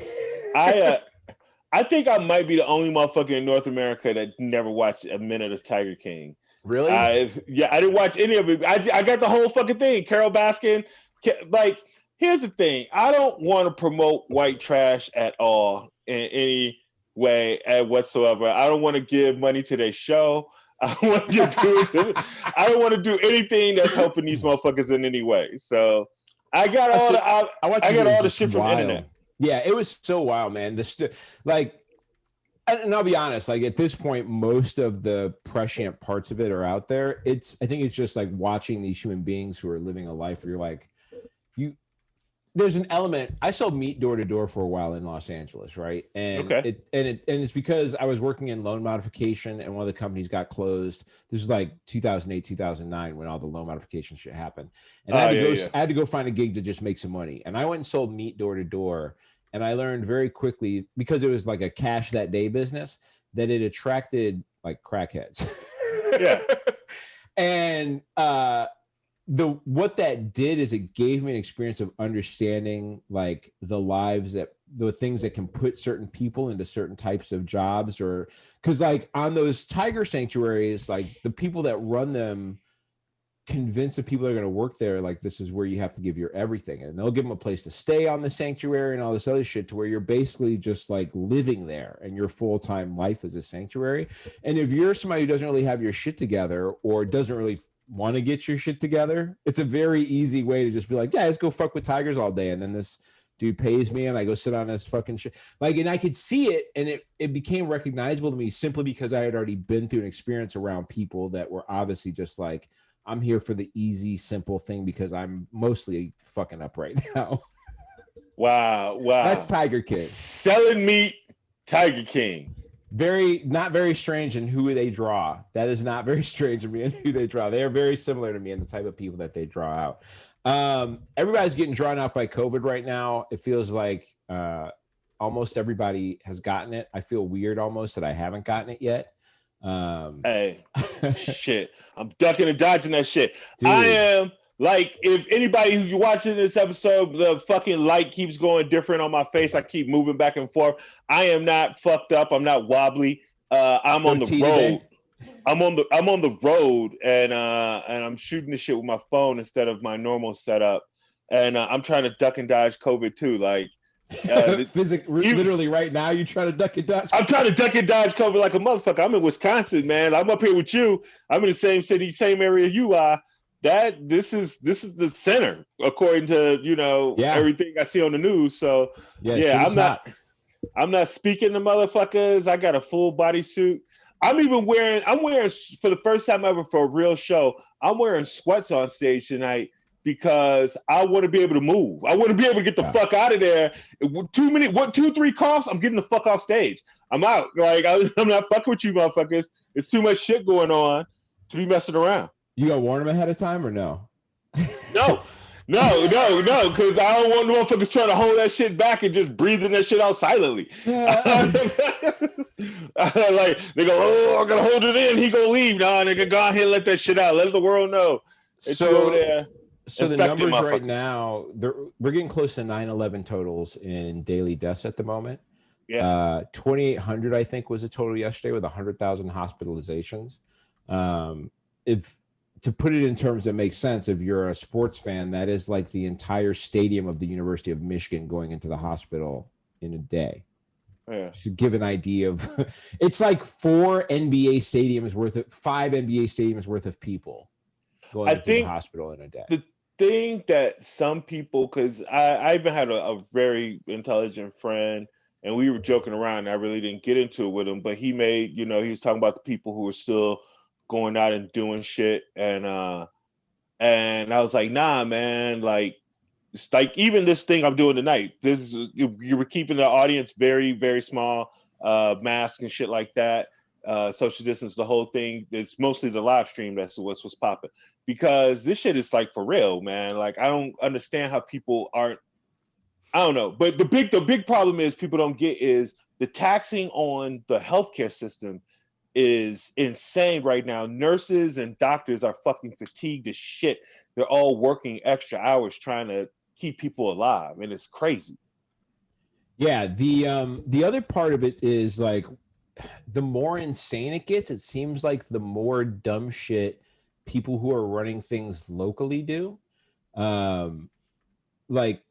[SPEAKER 2] I think I might be the only motherfucker in North America that never watched a minute of Tiger King.
[SPEAKER 1] Really?
[SPEAKER 2] I didn't watch any of it. I got the whole fucking thing. Carol Baskin. Like, here's the thing. I don't want to promote white trash at all in any way whatsoever. I don't want to give money to their show. I don't want to do anything that's helping these motherfuckers in any way. So I got all the shit from the internet.
[SPEAKER 1] Yeah, it was so wild, man. And I'll be honest, like at this point, most of the prescient parts of it are out there. I think it's just like watching these human beings who are living a life where you're like, there's an element. I sold meat door to door for a while in Los Angeles, right? And it's because I was working in loan modification and one of the companies got closed. This was like 2008, 2009 when all the loan modification shit happened. And I had to go find a gig to just make some money. And I went and sold meat door to door. And I learned very quickly, because it was like a cash that day business, that it attracted like crackheads.
[SPEAKER 2] Yeah.
[SPEAKER 1] And what that did is it gave me an experience of understanding like the things that can put certain people into certain types of jobs, or because like on those tiger sanctuaries, like the people that run them convince the people that are going to work there, like this is where you have to give your everything, and they'll give them a place to stay on the sanctuary and all this other shit to where you're basically just like living there and your full-time life is a sanctuary. And if you're somebody who doesn't really have your shit together or doesn't really want to get your shit together, it's a very easy way to just be like, yeah, let's go fuck with tigers all day, and then this dude pays me and I go sit on this fucking shit. Like, and I could see it, and it became recognizable to me simply because I had already been through an experience around people that were obviously just like, I'm here for the easy, simple thing because I'm mostly fucking up right now.
[SPEAKER 2] Wow.
[SPEAKER 1] That's Tiger King.
[SPEAKER 2] Selling meat, Tiger King.
[SPEAKER 1] Not very strange in who they draw. That is not very strange to me in who they draw. They are very similar to me in the type of people that they draw out. Everybody's getting drawn out by COVID right now. It feels like almost everybody has gotten it. I feel weird almost that I haven't gotten it yet.
[SPEAKER 2] Hey, shit. I'm ducking and dodging that shit.
[SPEAKER 1] Dude.
[SPEAKER 2] I am like, if anybody who's watching this episode, the fucking light keeps going different on my face. I keep moving back and forth. I am not fucked up. I'm not wobbly. I'm on the road. I'm on the road, and I'm shooting the shit with my phone instead of my normal setup. And I'm trying to duck and dodge COVID too. Like,
[SPEAKER 1] literally right now, you trying to duck and dodge?
[SPEAKER 2] I'm trying to duck and dodge COVID like a motherfucker. I'm in Wisconsin, man. I'm up here with you. I'm in the same city, same area you are. This is the center, according to everything I see on the news. So I'm not speaking to motherfuckers. I got a full body suit. I'm wearing for the first time ever for a real show, I'm wearing sweats on stage tonight because I want to be able to move. I want to be able to get the fuck out of there. 2-3 coughs, I'm getting the fuck off stage. I'm out. Like, I'm not fucking with you motherfuckers. It's too much shit going on to be messing around.
[SPEAKER 1] You gonna warn them ahead of time or no?
[SPEAKER 2] No, because I don't want motherfuckers trying to hold that shit back and just breathing that shit out silently. Like, they go, oh, I'm gonna hold it in. He gonna leave. Nah, nigga, go ahead and let that shit out. Let the world know.
[SPEAKER 1] So the numbers right now, we're getting close to 9/11 totals in daily deaths at the moment.
[SPEAKER 2] Yeah.
[SPEAKER 1] 2,800, I think, was the total yesterday with 100,000 hospitalizations. If to put it in terms that make sense, if you're a sports fan, that is like the entire stadium of the University of Michigan going into the hospital in a day.
[SPEAKER 2] Yeah.
[SPEAKER 1] Just to give an idea of, it's like 5 NBA stadiums worth of people going into the hospital in a day.
[SPEAKER 2] The thing that some people, because I even had a very intelligent friend, and we were joking around. I really didn't get into it with him, but he made, he was talking about the people who were still going out and doing shit, and I was like, nah, man, like, it's like even this thing I'm doing tonight. This is you were keeping the audience very, very small, mask and shit like that, social distance, the whole thing. It's mostly the live stream that's what's popping, because this shit is like for real, man. Like, I don't understand how people aren't. I don't know, but the big problem is people don't get is the taxing on the healthcare system is insane right now. Nurses and doctors are fucking fatigued as shit. They're all working extra hours trying to keep people alive, and it's crazy.
[SPEAKER 1] Yeah, the other part of it is like, the more insane it gets, it seems like the more dumb shit people who are running things locally do. Like,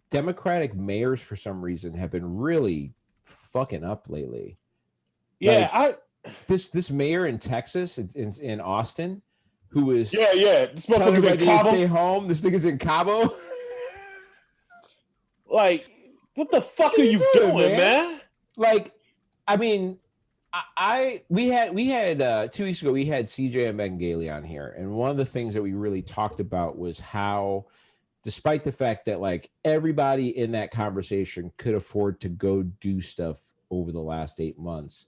[SPEAKER 1] Democratic mayors for some reason have been really fucking up lately.
[SPEAKER 2] Yeah,
[SPEAKER 1] like, this mayor in Texas, it's in Austin, who is
[SPEAKER 2] this
[SPEAKER 1] telling
[SPEAKER 2] motherfucker's
[SPEAKER 1] everybody
[SPEAKER 2] in Cabo.
[SPEAKER 1] to stay home. This nigga's in Cabo.
[SPEAKER 2] Like, what the fuck are you doing, man?
[SPEAKER 1] Like, I mean, we had 2 weeks ago, we had CJ and Megan Gailey on here, and one of the things that we really talked about was how, despite the fact that like everybody in that conversation could afford to go do stuff over the last 8 months,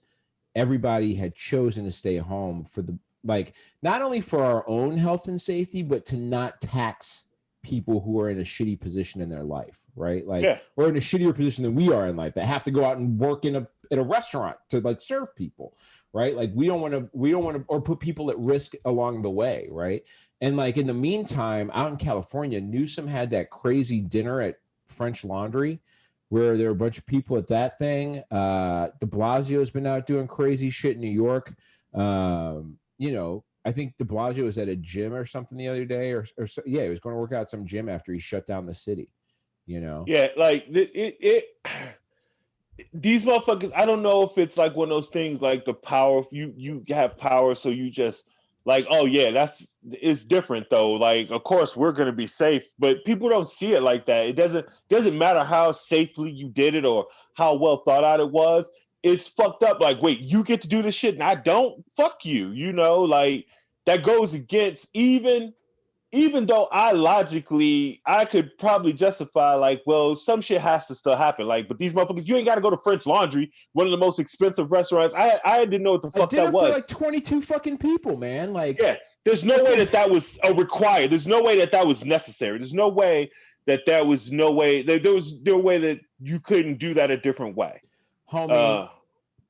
[SPEAKER 1] everybody had chosen to stay home for the, like, not only for our own health and safety, but to not tax people who are in a shitty position in their life, right? Like, or in a shittier position than we are in life, that have to go out and work in a restaurant to like serve people, right? Like, we don't want to, or put people at risk along the way, right? And like, in the meantime, out in California, Newsom had that crazy dinner at French Laundry, where there were a bunch of people at that thing. De Blasio's been out doing crazy shit in New York. I think de Blasio was at a gym or something the other day, or he was going to work out at some gym after he shut down the city.
[SPEAKER 2] Yeah, like these motherfuckers. I don't know if it's like one of those things, like the power. You have power, so you just like, oh yeah, it's different though. Like, of course we're gonna be safe, but people don't see it like that. It doesn't matter how safely you did it or how well thought out it was. It's fucked up. Like, wait, you get to do this shit and I don't? Fuck you. Like, that goes against, even though I could probably justify, like, well, some shit has to still happen. Like, but these motherfuckers, you ain't got to go to French Laundry, one of the most expensive restaurants. I didn't know what the fuck that was.
[SPEAKER 1] For like 22 fucking people, man. Like,
[SPEAKER 2] yeah, there's no way that was required. There's no way that was necessary. There's no way that there was no way that you couldn't do that a different way.
[SPEAKER 1] Homie,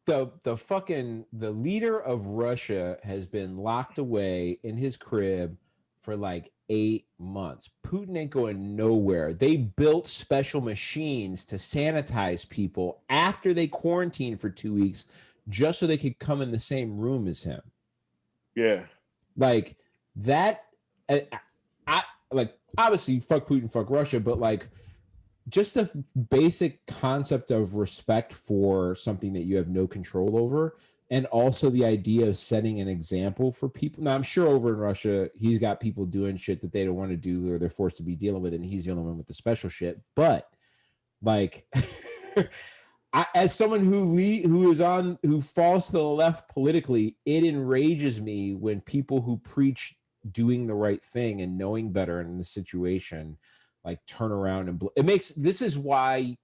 [SPEAKER 1] the leader of Russia has been locked away in his crib for like 8 months. Putin ain't going nowhere. They built special machines to sanitize people after they quarantined for 2 weeks, just so they could come in the same room as him.
[SPEAKER 2] Yeah.
[SPEAKER 1] Like that. I like, obviously fuck Putin, fuck Russia, but like, just the basic concept of respect for something that you have no control over, and also the idea of setting an example for people. Now, I'm sure over in Russia, he's got people doing shit that they don't want to do or they're forced to be dealing with, and he's the only one with the special shit. But like, as someone who falls to the left politically, it enrages me when people who preach doing the right thing and knowing better in the situation like turn around and this is why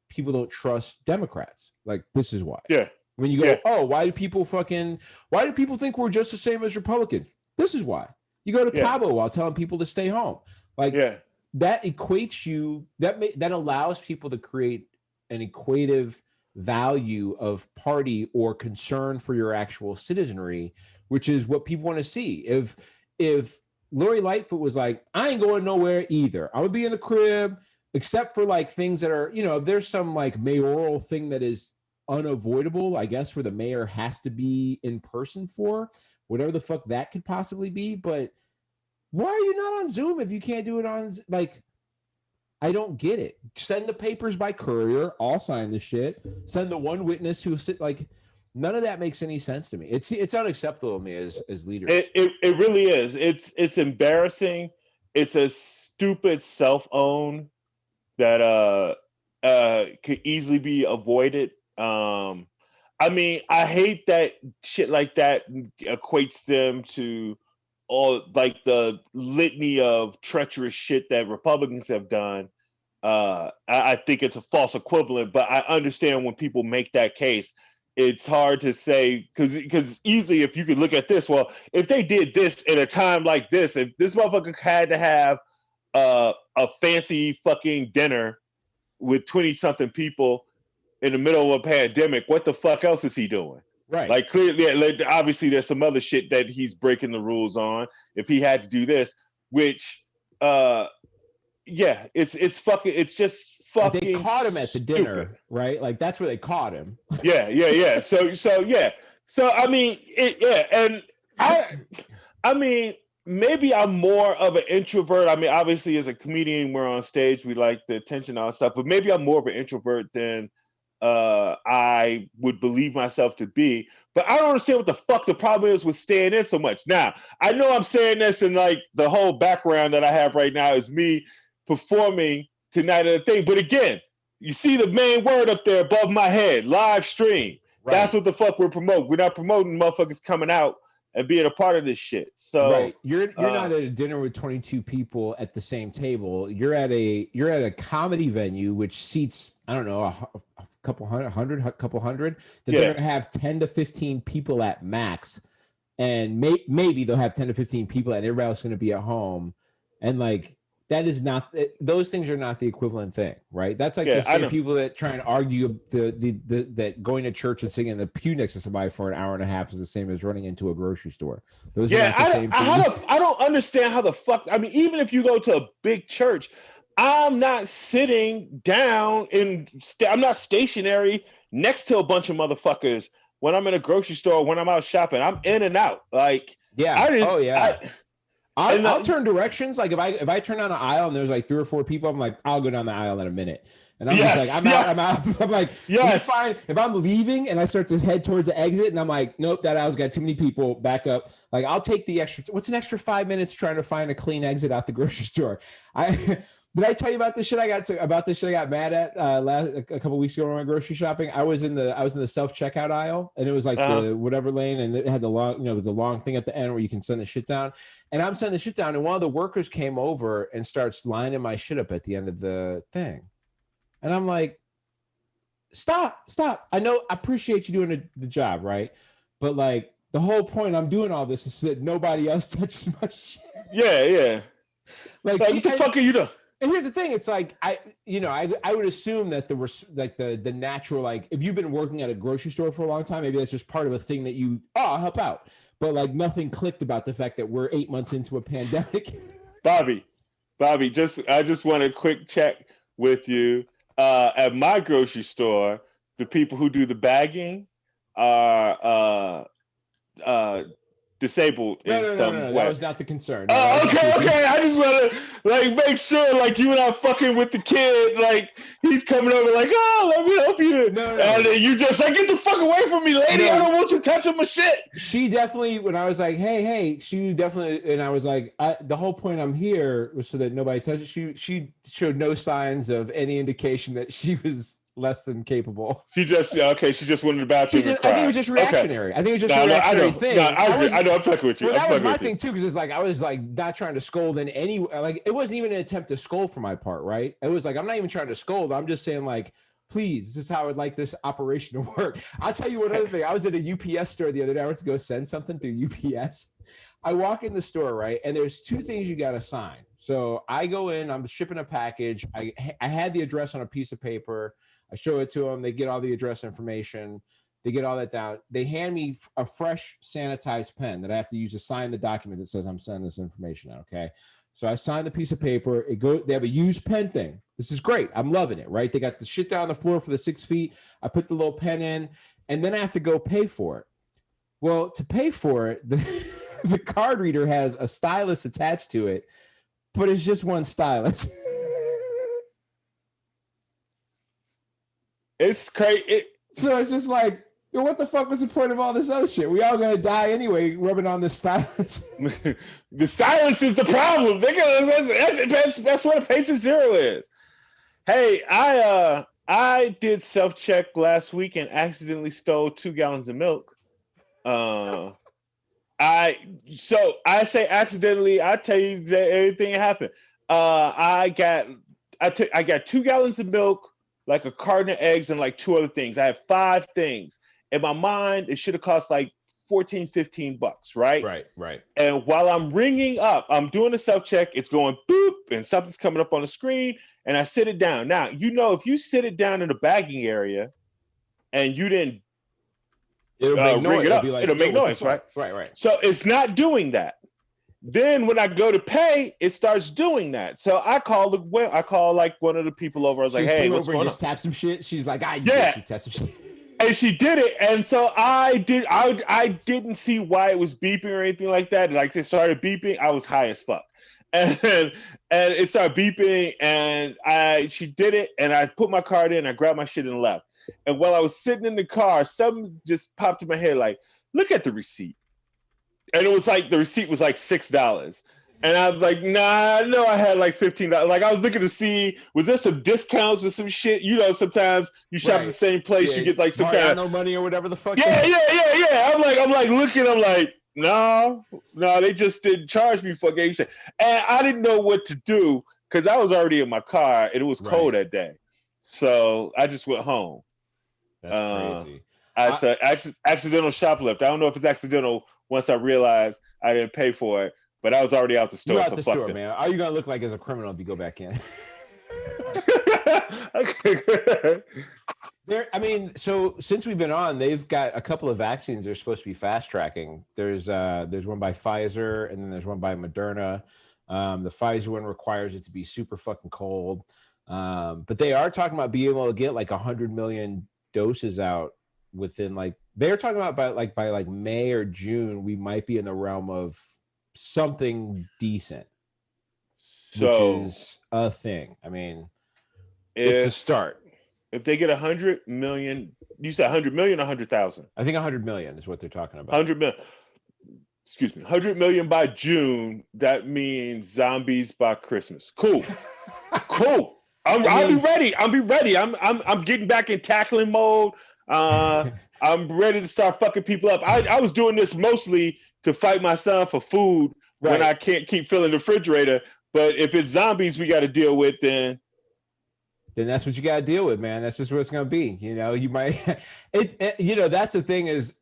[SPEAKER 1] people don't trust Democrats. Like, this is why.
[SPEAKER 2] Yeah.
[SPEAKER 1] When you go, oh, why do people think we're just the same as Republicans? This is why. You go to Cabo while telling people to stay home. Like, that equates you, that allows people to create an equative value of party or concern for your actual citizenry, which is what people want to see. If Lori Lightfoot was like, I ain't going nowhere either, I'm gonna be in the crib, except for like things that are, if there's some like mayoral thing that is unavoidable, I guess, where the mayor has to be in person for whatever the fuck that could possibly be. But why are you not on Zoom if you can't do it on, like, I don't get it. Send the papers by courier. I'll sign the shit. Send the one witness who sit, like, none of that makes any sense to me. It's unacceptable to me as leaders.
[SPEAKER 2] It really is. It's embarrassing. It's a stupid self-own that could easily be avoided. I mean, I hate that shit like that equates them to all like the litany of treacherous shit that Republicans have done. I think it's a false equivalent, but I understand when people make that case. It's hard to say because easily if you could look at this, well, if they did this in a time like this, if this motherfucker had to have a fancy fucking dinner with 20 something people in the middle of a pandemic, what the fuck else is he doing?
[SPEAKER 1] Right.
[SPEAKER 2] Like clearly, like, obviously there's some other shit that he's breaking the rules on if he had to do this, which yeah, it's just fucking
[SPEAKER 1] they caught him at the dinner,
[SPEAKER 2] stupid.
[SPEAKER 1] right? Like that's where they caught him.
[SPEAKER 2] Yeah. So yeah. So I mean, and I mean, maybe I'm more of an introvert. I mean, obviously, as a comedian, we're on stage, we like the attention and all that stuff. But maybe I'm more of an introvert than I would believe myself to be. But I don't understand what the fuck the problem is with staying in so much. Now, I know I'm saying this, and like the whole background that I have right now is me performing tonight at a thing. But again, you see the main word up there above my head, live stream. Right. That's what the fuck we're promoting. We're not promoting motherfuckers coming out and being a part of this shit. So
[SPEAKER 1] right, you're not at a dinner with 22 people at the same table. You're at a comedy venue which seats, I don't know, a couple hundred. That they're going to have 10 to 15 people at max, and maybe they'll have 10 to 15 people, and everybody else is going to be at home, and like. That is not; those things are not the equivalent thing, right? That's like the same people that try and argue that going to church and sitting in the pew next to somebody for an hour and a half is the same as running into a grocery store. Those are not the same thing.
[SPEAKER 2] I don't understand how the fuck. I mean, even if you go to a big church, I'm not sitting down I'm not stationary next to a bunch of motherfuckers when I'm in a grocery store. When I'm out shopping, I'm in and out. Like,
[SPEAKER 1] I'll turn directions. Like if I turn down an aisle and there's like 3 or 4 people, I'm like, I'll go down the aisle in a minute. And I'm just like, I'm out. I'm like, yes. Fine. If I'm leaving and I start to head towards the exit and I'm like, nope, that aisle's got too many people, back up. Like I'll take the extra, what's an extra 5 minutes trying to find a clean exit out the grocery store? Did I tell you about this shit I got mad at a couple weeks ago when I went grocery shopping? I was in the self-checkout aisle, and it was like the whatever lane, and it had the long, it was a long thing at the end where you can send the shit down. And I'm sending the shit down, and one of the workers came over and starts lining my shit up at the end of the thing. And I'm like, stop. I know, I appreciate you doing the job, right? But like the whole point I'm doing all this is so that nobody else touches my shit.
[SPEAKER 2] Yeah. Like what the fuck are you doing?
[SPEAKER 1] And here's the thing: it's like I would assume that the natural, like if you've been working at a grocery store for a long time, maybe that's just part of a thing that I'll help out. But like nothing clicked about the fact that we're 8 months into a pandemic.
[SPEAKER 2] Bobby, I just want a quick check with you. At my grocery store, the people who do the bagging are disabled in some way.
[SPEAKER 1] That was not the concern.
[SPEAKER 2] Oh, okay. I just want to like make sure like you're not fucking with the kid. Like he's coming over like, oh, let me help you. No. And then you just like, get the fuck away from me, lady. No. I don't want you touching my shit.
[SPEAKER 1] She definitely, when I was like, hey, she definitely, and I was like, the whole point I'm here was so that nobody touches. She showed no signs of any indication that she was less than capable.
[SPEAKER 2] She just went in the bathroom.
[SPEAKER 1] I think it was just reactionary. I think it was just a reactionary thing.
[SPEAKER 2] I know. I'm fucking with you.
[SPEAKER 1] Well, that was my thing too, because it's like I was like not trying to scold in any, like it wasn't even an attempt to scold for my part, right? It was like I'm not even trying to scold. I'm just saying like, please, this is how I would like this operation to work. I'll tell you one other thing. I was at a UPS store the other day. I went to go send something through UPS. I walk in the store, right, and there's 2 things you got to sign. So I go in. I'm shipping a package. I had the address on a piece of paper. I show it to them. They get all the address information. They get all that down. They hand me a fresh sanitized pen that I have to use to sign the document that says I'm sending this information out, okay? So I signed the piece of paper. They have a used pen thing. This is great. I'm loving it, right? They got the shit down on the floor for the 6 feet. I put the little pen in, and then I have to go pay for it. Well, to pay for it, the card reader has a stylus attached to it, but it's just one stylus.
[SPEAKER 2] It's crazy.
[SPEAKER 1] So it's just like, what the fuck was the point of all this other shit? We all gonna die anyway, rubbing on this stylus.
[SPEAKER 2] The stylus is the problem. That's what a patient zero is. Hey, I did self-check last week and accidentally stole 2 gallons of milk. I say accidentally. I tell you that everything happened. I got 2 gallons of milk, like a carton of eggs, and like 2 other things. I had 5 things. In my mind, it should have cost like $14-15, right?
[SPEAKER 1] Right.
[SPEAKER 2] And while I'm ringing up, I'm doing a self-check, it's going boop, and something's coming up on the screen, and I sit it down. Now, if you sit it down in the bagging area and you didn't
[SPEAKER 1] it'll make noise.
[SPEAKER 2] ring it up, it'll make noise, right?
[SPEAKER 1] Right.
[SPEAKER 2] So it's not doing that. Then when I go to pay, it starts doing that. So I call like one of the people over. I was like, "Hey, what's going on?"
[SPEAKER 1] Just tap some shit. She's like,
[SPEAKER 2] yeah.
[SPEAKER 1] She tapped some shit.
[SPEAKER 2] And she did it, and so I didn't see why it was beeping or anything like that. Like it started beeping, I was high as fuck, and it started beeping, and she did it, and I put my card in, I grabbed my shit and left. And while I was sitting in the car, something just popped in my head, like, look at the receipt, and it was like the receipt was like $6. And I was like, nah, no, I had like $15. Like I was looking to see, was there some discounts or some shit? Sometimes you shop at the same place, you get like some kind
[SPEAKER 1] of money or whatever the fuck.
[SPEAKER 2] Yeah. I'm like looking, I'm like, no, they just didn't charge me for game. And I didn't know what to do because I was already in my car and it was cold that day. So I just went home.
[SPEAKER 1] That's crazy.
[SPEAKER 2] I said accidental shoplift. I don't know if it's accidental once I realized I didn't pay for it. But I was already out the store.
[SPEAKER 1] You're out the store, man. All you gonna look like is a criminal if you go back in. So since we've been on, they've got a couple of vaccines they're supposed to be fast tracking. There's one by Pfizer and then there's one by Moderna. The Pfizer one requires it to be super fucking cold. But they are talking about being able to get like 100 million doses out within they're talking about by May or June, we might be in the realm of something decent, which is a thing. I mean, it's a start.
[SPEAKER 2] If they get 100 million, you said 100 million or 100,000?
[SPEAKER 1] I think 100 million is what they're talking about.
[SPEAKER 2] 100 million. Excuse me, 100 million by June. That means zombies by Christmas. Cool, cool. I'll be ready. I'm getting back in tackling mode. I'm ready to start fucking people up. I was doing this mostly to fight my son for food when I can't keep filling the refrigerator. But if it's zombies we got to deal with, then
[SPEAKER 1] that's what you got to deal with, man. That's just what it's going to be. You might, that's the thing is,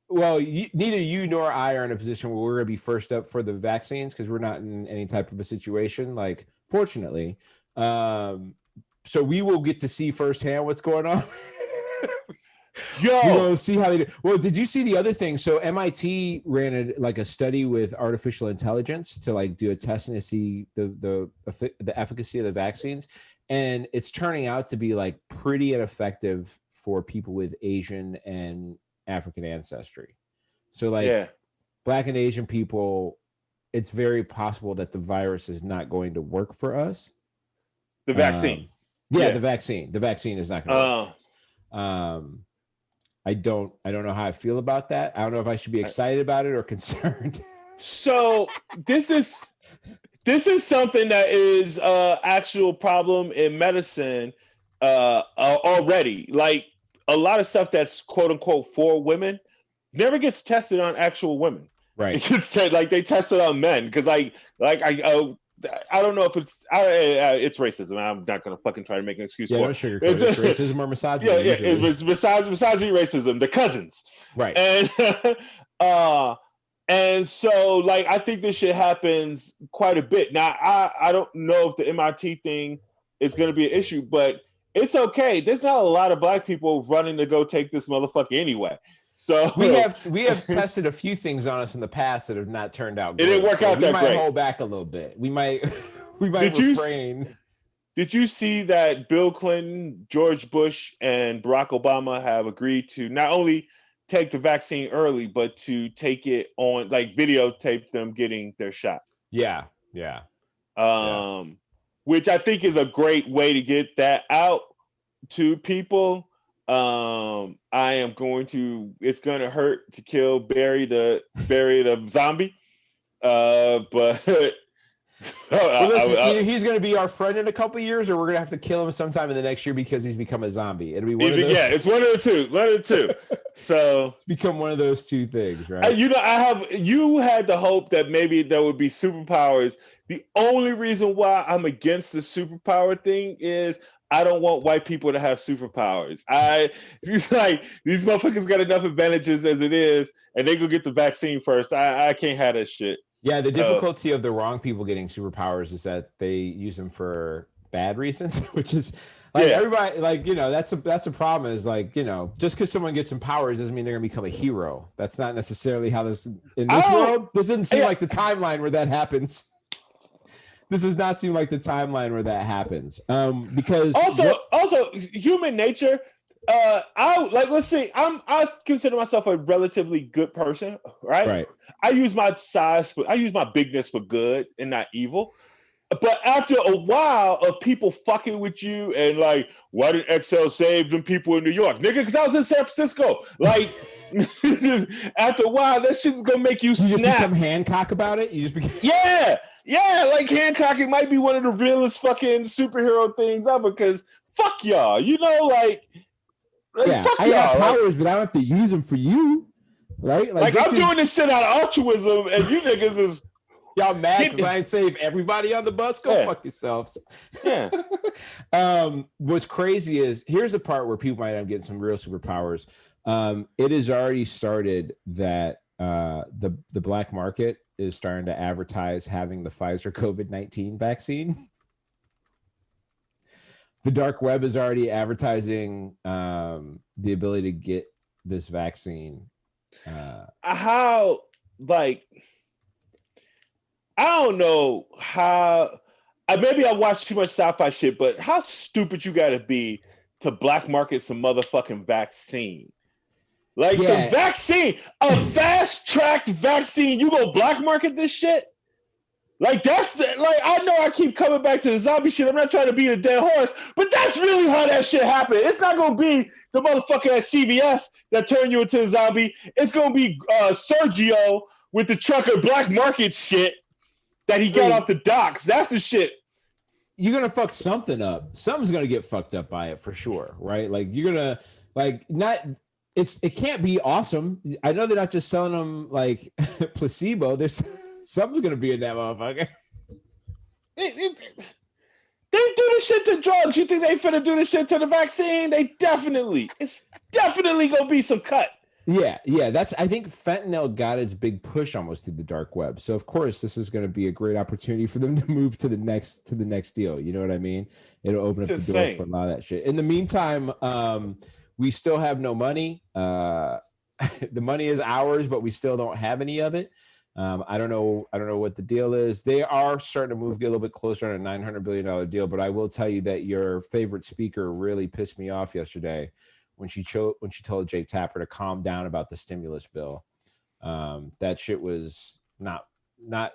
[SPEAKER 1] well, neither you nor I are in a position where we're going to be first up for the vaccines because we're not in any type of a situation, fortunately. So we will get to see firsthand what's going on. We'll see how they do. Well, did you see the other thing? So MIT ran a study with artificial intelligence to do a testing to see the efficacy of the vaccines, and it's turning out to be pretty ineffective for people with Asian and African ancestry. So Black and Asian people, it's very possible that the virus is not going to work for us.
[SPEAKER 2] The vaccine.
[SPEAKER 1] The vaccine. The vaccine is not going to work for us. I don't know how I feel about that. I don't know if I should be excited about it or concerned.
[SPEAKER 2] So this is something that is actual problem in medicine already. A lot of stuff that's quote unquote for women never gets tested on actual women.
[SPEAKER 1] Right.
[SPEAKER 2] It gets they test it on men because I don't know if it's racism. I'm not going to fucking try to make an excuse for it.
[SPEAKER 1] It's racism or misogyny.
[SPEAKER 2] It's misogyny, racism, the cousins.
[SPEAKER 1] Right.
[SPEAKER 2] And so I think this shit happens quite a bit. Now, I don't know if the MIT thing is going to be an issue, but it's okay. There's not a lot of black people running to go take this motherfucker anyway. So
[SPEAKER 1] we have tested a few things on us in the past that have not turned out great.
[SPEAKER 2] It didn't work out that great.
[SPEAKER 1] We might hold back a little bit. We might refrain.
[SPEAKER 2] Did you see that Bill Clinton, George Bush, and Barack Obama have agreed to not only take the vaccine early, but to take it on, like, videotape them getting their shot?
[SPEAKER 1] Yeah.
[SPEAKER 2] Which I think is a great way to get that out to people. It's going to hurt to kill Barry the zombie. But
[SPEAKER 1] well, listen, either he's going to be our friend in a couple of years, or we're going to have to kill him sometime in the next year because he's become a zombie. It'll be one of those.
[SPEAKER 2] Yeah, it's one of the two. So
[SPEAKER 1] it's become one of those two things, right?
[SPEAKER 2] You had the hope that maybe there would be superpowers. The only reason why I'm against the superpower thing is I don't want white people to have superpowers. It's like, these motherfuckers got enough advantages as it is, and they go get the vaccine first. I can't have that shit.
[SPEAKER 1] Yeah, the difficulty of the wrong people getting superpowers is that they use them for bad reasons, which is like everybody, like, that's a problem. Is like, just because someone gets some powers doesn't mean they're gonna become a hero. That's not necessarily how this in this world. This doesn't seem like the timeline where that happens. This does not seem like the timeline where that happens. Because
[SPEAKER 2] also human nature. I consider myself a relatively good person, right?
[SPEAKER 1] Right.
[SPEAKER 2] I use my bigness for good and not evil. But after a while of people fucking with you and like, why did XL save them people in New York? Nigga, because I was in San Francisco. Like, after a while, that shit's gonna make you snap.
[SPEAKER 1] You just become Hancock about it?
[SPEAKER 2] Yeah, like Hancock, it might be one of the realest fucking superhero things ever, because fuck y'all.
[SPEAKER 1] Yeah,
[SPEAKER 2] fuck
[SPEAKER 1] I
[SPEAKER 2] y'all.
[SPEAKER 1] got powers, but I don't have to use them for you. Right?
[SPEAKER 2] Like I'm doing this shit out of altruism, and you niggas is
[SPEAKER 1] y'all mad because I ain't save everybody on the bus? Go fuck yourselves.
[SPEAKER 2] Yeah.
[SPEAKER 1] What's crazy is here's the part where people might end up getting some real superpowers. It has already started that the black market is starting to advertise having the Pfizer COVID-19 vaccine. The dark web is already advertising the ability to get this vaccine.
[SPEAKER 2] I don't know how. Maybe I watched too much sci-fi shit, but how stupid you gotta be to black market some motherfucking vaccine? Like some vaccine, a fast-tracked vaccine. You go black market this shit? Like I know I keep coming back to the zombie shit. I'm not trying to beat a dead horse, but that's really how that shit happened. It's not gonna be the motherfucker at CVS that turned you into a zombie. It's gonna be Sergio with the trucker black market shit that he got off the docks. That's the shit.
[SPEAKER 1] You're gonna fuck something up. Something's gonna get fucked up by it for sure, right? Like you're gonna it can't be awesome. I know they're not just selling them like placebo. There's something's gonna be in that motherfucker.
[SPEAKER 2] They do this shit to drugs. You think they finna do this shit to the vaccine? It's definitely gonna be some cut.
[SPEAKER 1] Yeah. I think fentanyl got its big push almost through the dark web. So of course this is going to be a great opportunity for them to move to the next deal. You know what I mean? It'll open up the door for a lot of that shit. In the meantime, we still have no money. The money is ours, but we still don't have any of it. I don't know what the deal is. They are starting to get a little bit closer on a $900 billion deal, but I will tell you that your favorite speaker really pissed me off yesterday when she told Jake Tapper to calm down about the stimulus bill. That shit was not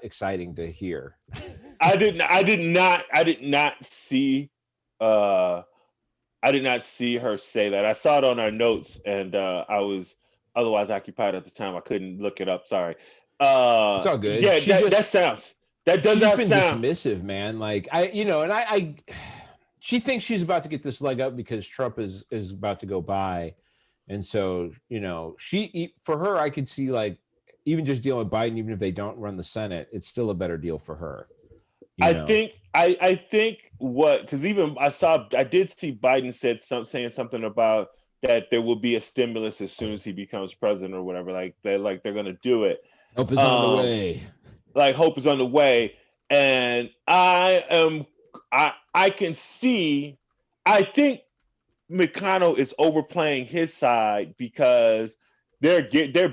[SPEAKER 1] exciting to hear.
[SPEAKER 2] I did not see her say that. I saw it on our notes, and I was otherwise occupied at the time. I couldn't look it up. Sorry.
[SPEAKER 1] It's all good.
[SPEAKER 2] Yeah, that does not sound
[SPEAKER 1] dismissive, man. Like I she thinks she's about to get this leg up because Trump is about to go by, and so for her, I could see like even just dealing with Biden, even if they don't run the Senate, it's still a better deal for her.
[SPEAKER 2] I think because even I did see Biden saying something about that there will be a stimulus as soon as he becomes president or whatever. Like they're gonna do it.
[SPEAKER 1] Hope is on the way.
[SPEAKER 2] Like hope is on the way, and I can see. I think McConnell is overplaying his side because they're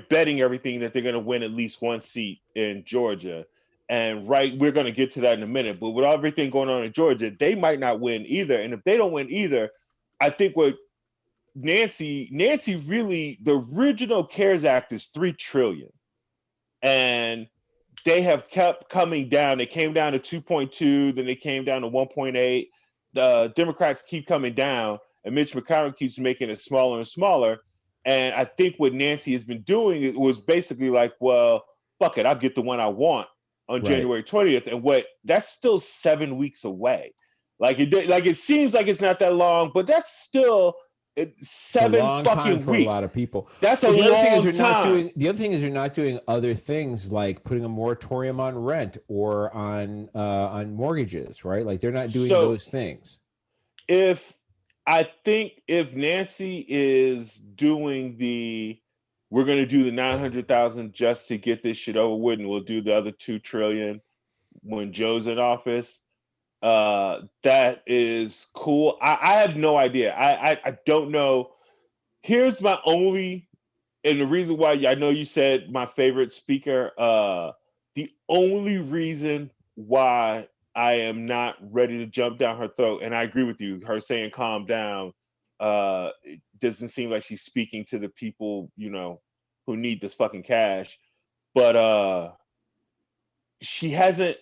[SPEAKER 2] betting everything that they're going to win at least one seat in Georgia. And we're going to get to that in a minute. But with everything going on in Georgia, they might not win either. And if they don't win either, I think what Nancy really, the original CARES Act is $3 trillion. And they have kept coming down. They came down to 2.2, then they came down to 1.8. The Democrats keep coming down, and Mitch McConnell keeps making it smaller and smaller. And I think what Nancy has been doing was basically like, well, fuck it, I'll get the one I want on January 20th. And that's still 7 weeks away. It seems like it's not that long, but that's still 7 fucking
[SPEAKER 1] time for
[SPEAKER 2] weeks.
[SPEAKER 1] A lot of people.
[SPEAKER 2] That's a long time.
[SPEAKER 1] The other thing is you're not doing other things like putting a moratorium on rent or on mortgages, right? Like they're not doing those things.
[SPEAKER 2] I think if Nancy is doing we're going to do the 900,000 just to get this shit over with, and we'll do the other 2 trillion when Joe's in office. That is cool. I have no idea. I don't know. Here's my only, and the reason why I know you said my favorite speaker. The only reason why I am not ready to jump down her throat, and I agree with you, her saying calm down, it doesn't seem like she's speaking to the people, who need this fucking cash. But she hasn't,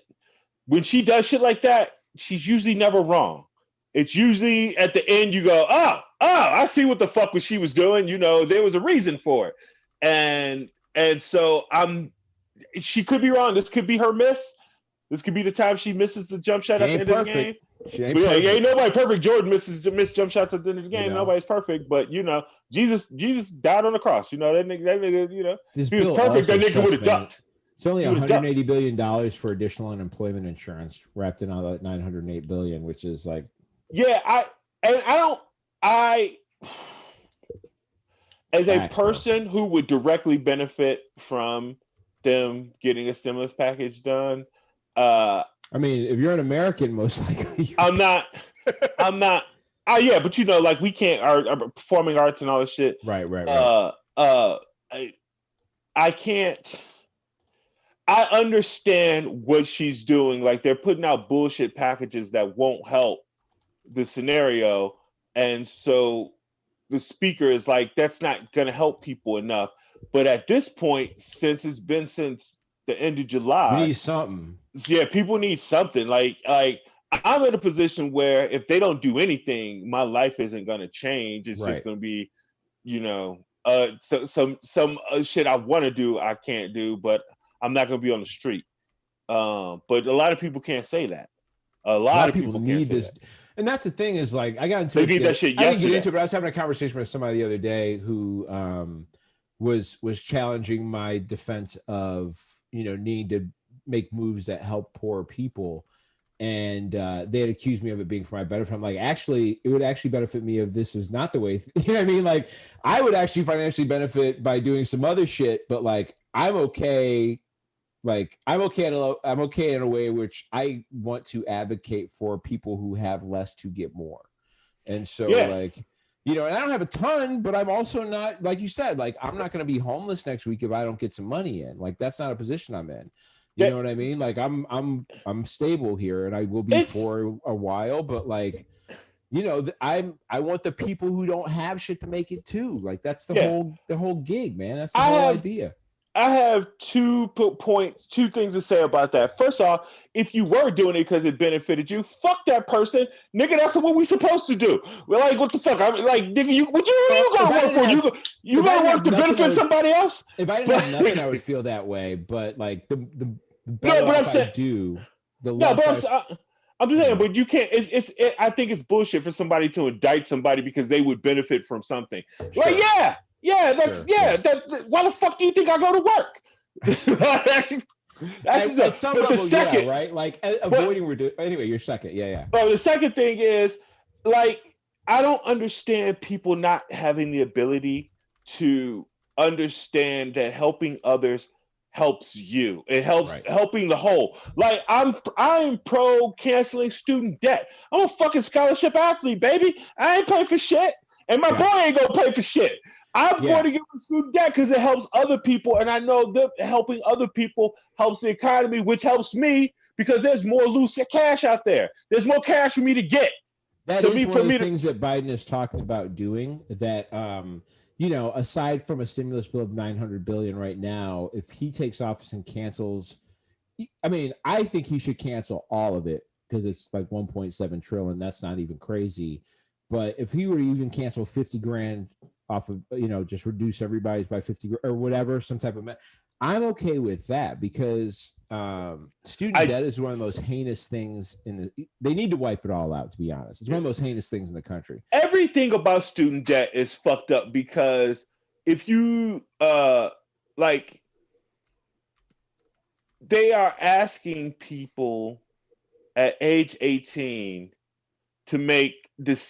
[SPEAKER 2] when she does shit like that, she's usually never wrong. It's usually at the end you go, I see what the fuck she was doing. There was a reason for it. And so she could be wrong. This could be her miss. This could be the time she misses the jump shot at the end of the game.
[SPEAKER 1] She ain't perfect.
[SPEAKER 2] Ain't nobody perfect. Jordan missed jump shots at the end of the game. Nobody's perfect, but Jesus died on the cross. That nigga,
[SPEAKER 1] This
[SPEAKER 2] he was perfect. That nigga would have ducked.
[SPEAKER 1] It's only $180 billion for additional unemployment insurance wrapped in all that $908 billion, which is like, as a person who would directly benefit from them getting a stimulus package done. I mean, if you're an American, most likely.
[SPEAKER 2] I'm not. Yeah, but like we can't our performing arts and all this shit.
[SPEAKER 1] Right.
[SPEAKER 2] I can't. I understand what she's doing. Like they're putting out bullshit packages that won't help the scenario, and so the speaker is like, that's not going to help people enough. But at this point, since it's been since the end of July,
[SPEAKER 1] we need something.
[SPEAKER 2] Yeah, people need something. Like I'm in a position where if they don't do anything, my life isn't going to change. It's just going to be, some shit I want to do, I can't do, but I'm not going to be on the street. But a lot of people can't say that. A lot of people need this.
[SPEAKER 1] And that's the thing is like, I got into it.
[SPEAKER 2] That shit
[SPEAKER 1] I didn't get into it, but I was having a conversation with somebody the other day who was challenging my defense of, needing to make moves that help poor people. And they had accused me of it being for my benefit. I'm like, actually, it would actually benefit me if this was not the way. You know what I mean? Like, I would actually financially benefit by doing some other shit, but like, I'm okay. Like, I'm okay in a way which I want to advocate for people who have less to get more. And so like, and I don't have a ton, but I'm also not, like you said, like, I'm not going to be homeless next week if I don't get some money in. Like, that's not a position I'm in. You know what I mean? Like I'm stable here, and I will be for a while. But like, I want the people who don't have shit to make it too. Like that's the whole gig, man. That's the whole idea.
[SPEAKER 2] I have 2 things to say about that. First off, if you were doing it because it benefited you, fuck that person, nigga. That's what we supposed to do. We're like, what the fuck? I'm like, nigga, you gonna work for? You gonna work to benefit somebody else?
[SPEAKER 1] If I didn't have nothing, I would feel that way. But like the better off I do, the less.
[SPEAKER 2] I'm just saying, but you can't. I think it's bullshit for somebody to indict somebody because they would benefit from something. Sure. Like, why the fuck do you think I go to work?
[SPEAKER 1] At some level, second, right? Like avoiding anyway. Your second,
[SPEAKER 2] But the second thing is, like, I don't understand people not having the ability to understand that helping others helps you. It helps helping the whole. Like I'm pro canceling student debt. I'm a fucking scholarship athlete, baby. I ain't paying for shit. And my boy ain't gonna pay for shit. I'm going to give him student debt because it helps other people, and I know that helping other people helps the economy, which helps me because there's more loose cash out there. There's more cash for me to get.
[SPEAKER 1] That is one of the things that Biden is talking about doing. That you know, aside from a stimulus bill of $900 billion right now, if he takes office and cancels, I mean, I think he should cancel all of it because it's like 1.7 trillion. That's not even crazy. But if he were to even cancel 50 grand off of, you know, just reduce everybody's by 50 or whatever, some type of, I'm okay with that because student debt is one of the most heinous things they need to wipe it all out, to be honest. It's one of the most heinous things in the country.
[SPEAKER 2] Everything about student debt is fucked up because if you, like, they are asking people at age 18 to make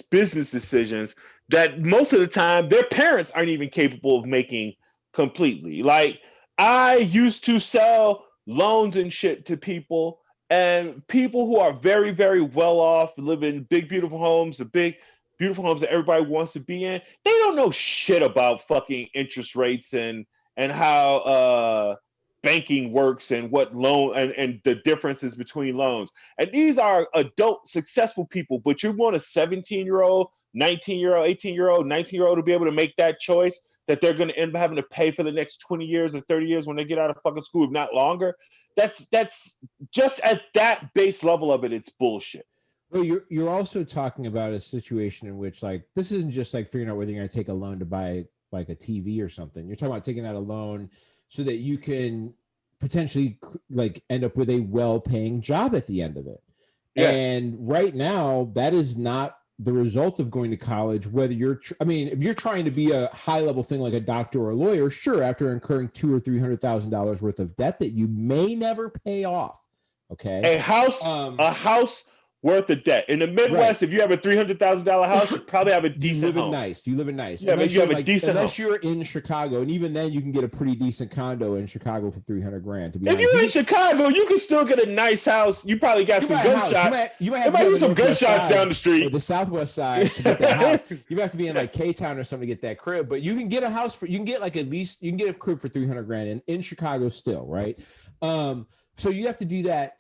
[SPEAKER 2] business decisions that most of the time their parents aren't even capable of making completely. Like, I used to sell loans and shit to people, and people who are very, very well off, live in big, beautiful homes, the big, beautiful homes that everybody wants to be in. They don't know shit about fucking interest rates and how banking works and what loan and the differences between loans. And these are adult, successful people, but you want a 17-year-old, 19-year-old, 18-year-old, 19-year-old to be able to make that choice that they're going to end up having to pay for the next 20 years or 30 years when they get out of fucking school, if not longer. That's just at that base level of it, it's bullshit.
[SPEAKER 1] Well, you're also talking about a situation in which, like, this isn't just like figuring out whether you're going to take a loan to buy like a TV or something. You're talking about taking out a loan so that you can potentially like end up with a well-paying job at the end of it. Yeah. And right now, that is not the result of going to college. Whether you're, if you're trying to be a high-level thing like a doctor or a lawyer, sure, after incurring $200,000 or $300,000 worth of debt that you may never pay off. Okay,
[SPEAKER 2] a house worth of debt in the Midwest. Right. If you have a $300,000 house, you probably have a decent home.
[SPEAKER 1] You live in nice.
[SPEAKER 2] Yeah, but you have a decent
[SPEAKER 1] unless you're in Chicago, and even then, you can get a pretty decent condo in Chicago for $300,000. To be
[SPEAKER 2] honest, if you're in Chicago, you can still get a nice house. You probably got some gunshots.
[SPEAKER 1] You might have
[SPEAKER 2] some gunshots down the street,
[SPEAKER 1] or the southwest side to get that house. You have to be in like K-Town or something to get that crib. But you can get a house for. You can get like at least you can get a crib for $300,000 in Chicago still, right? So you have to do that.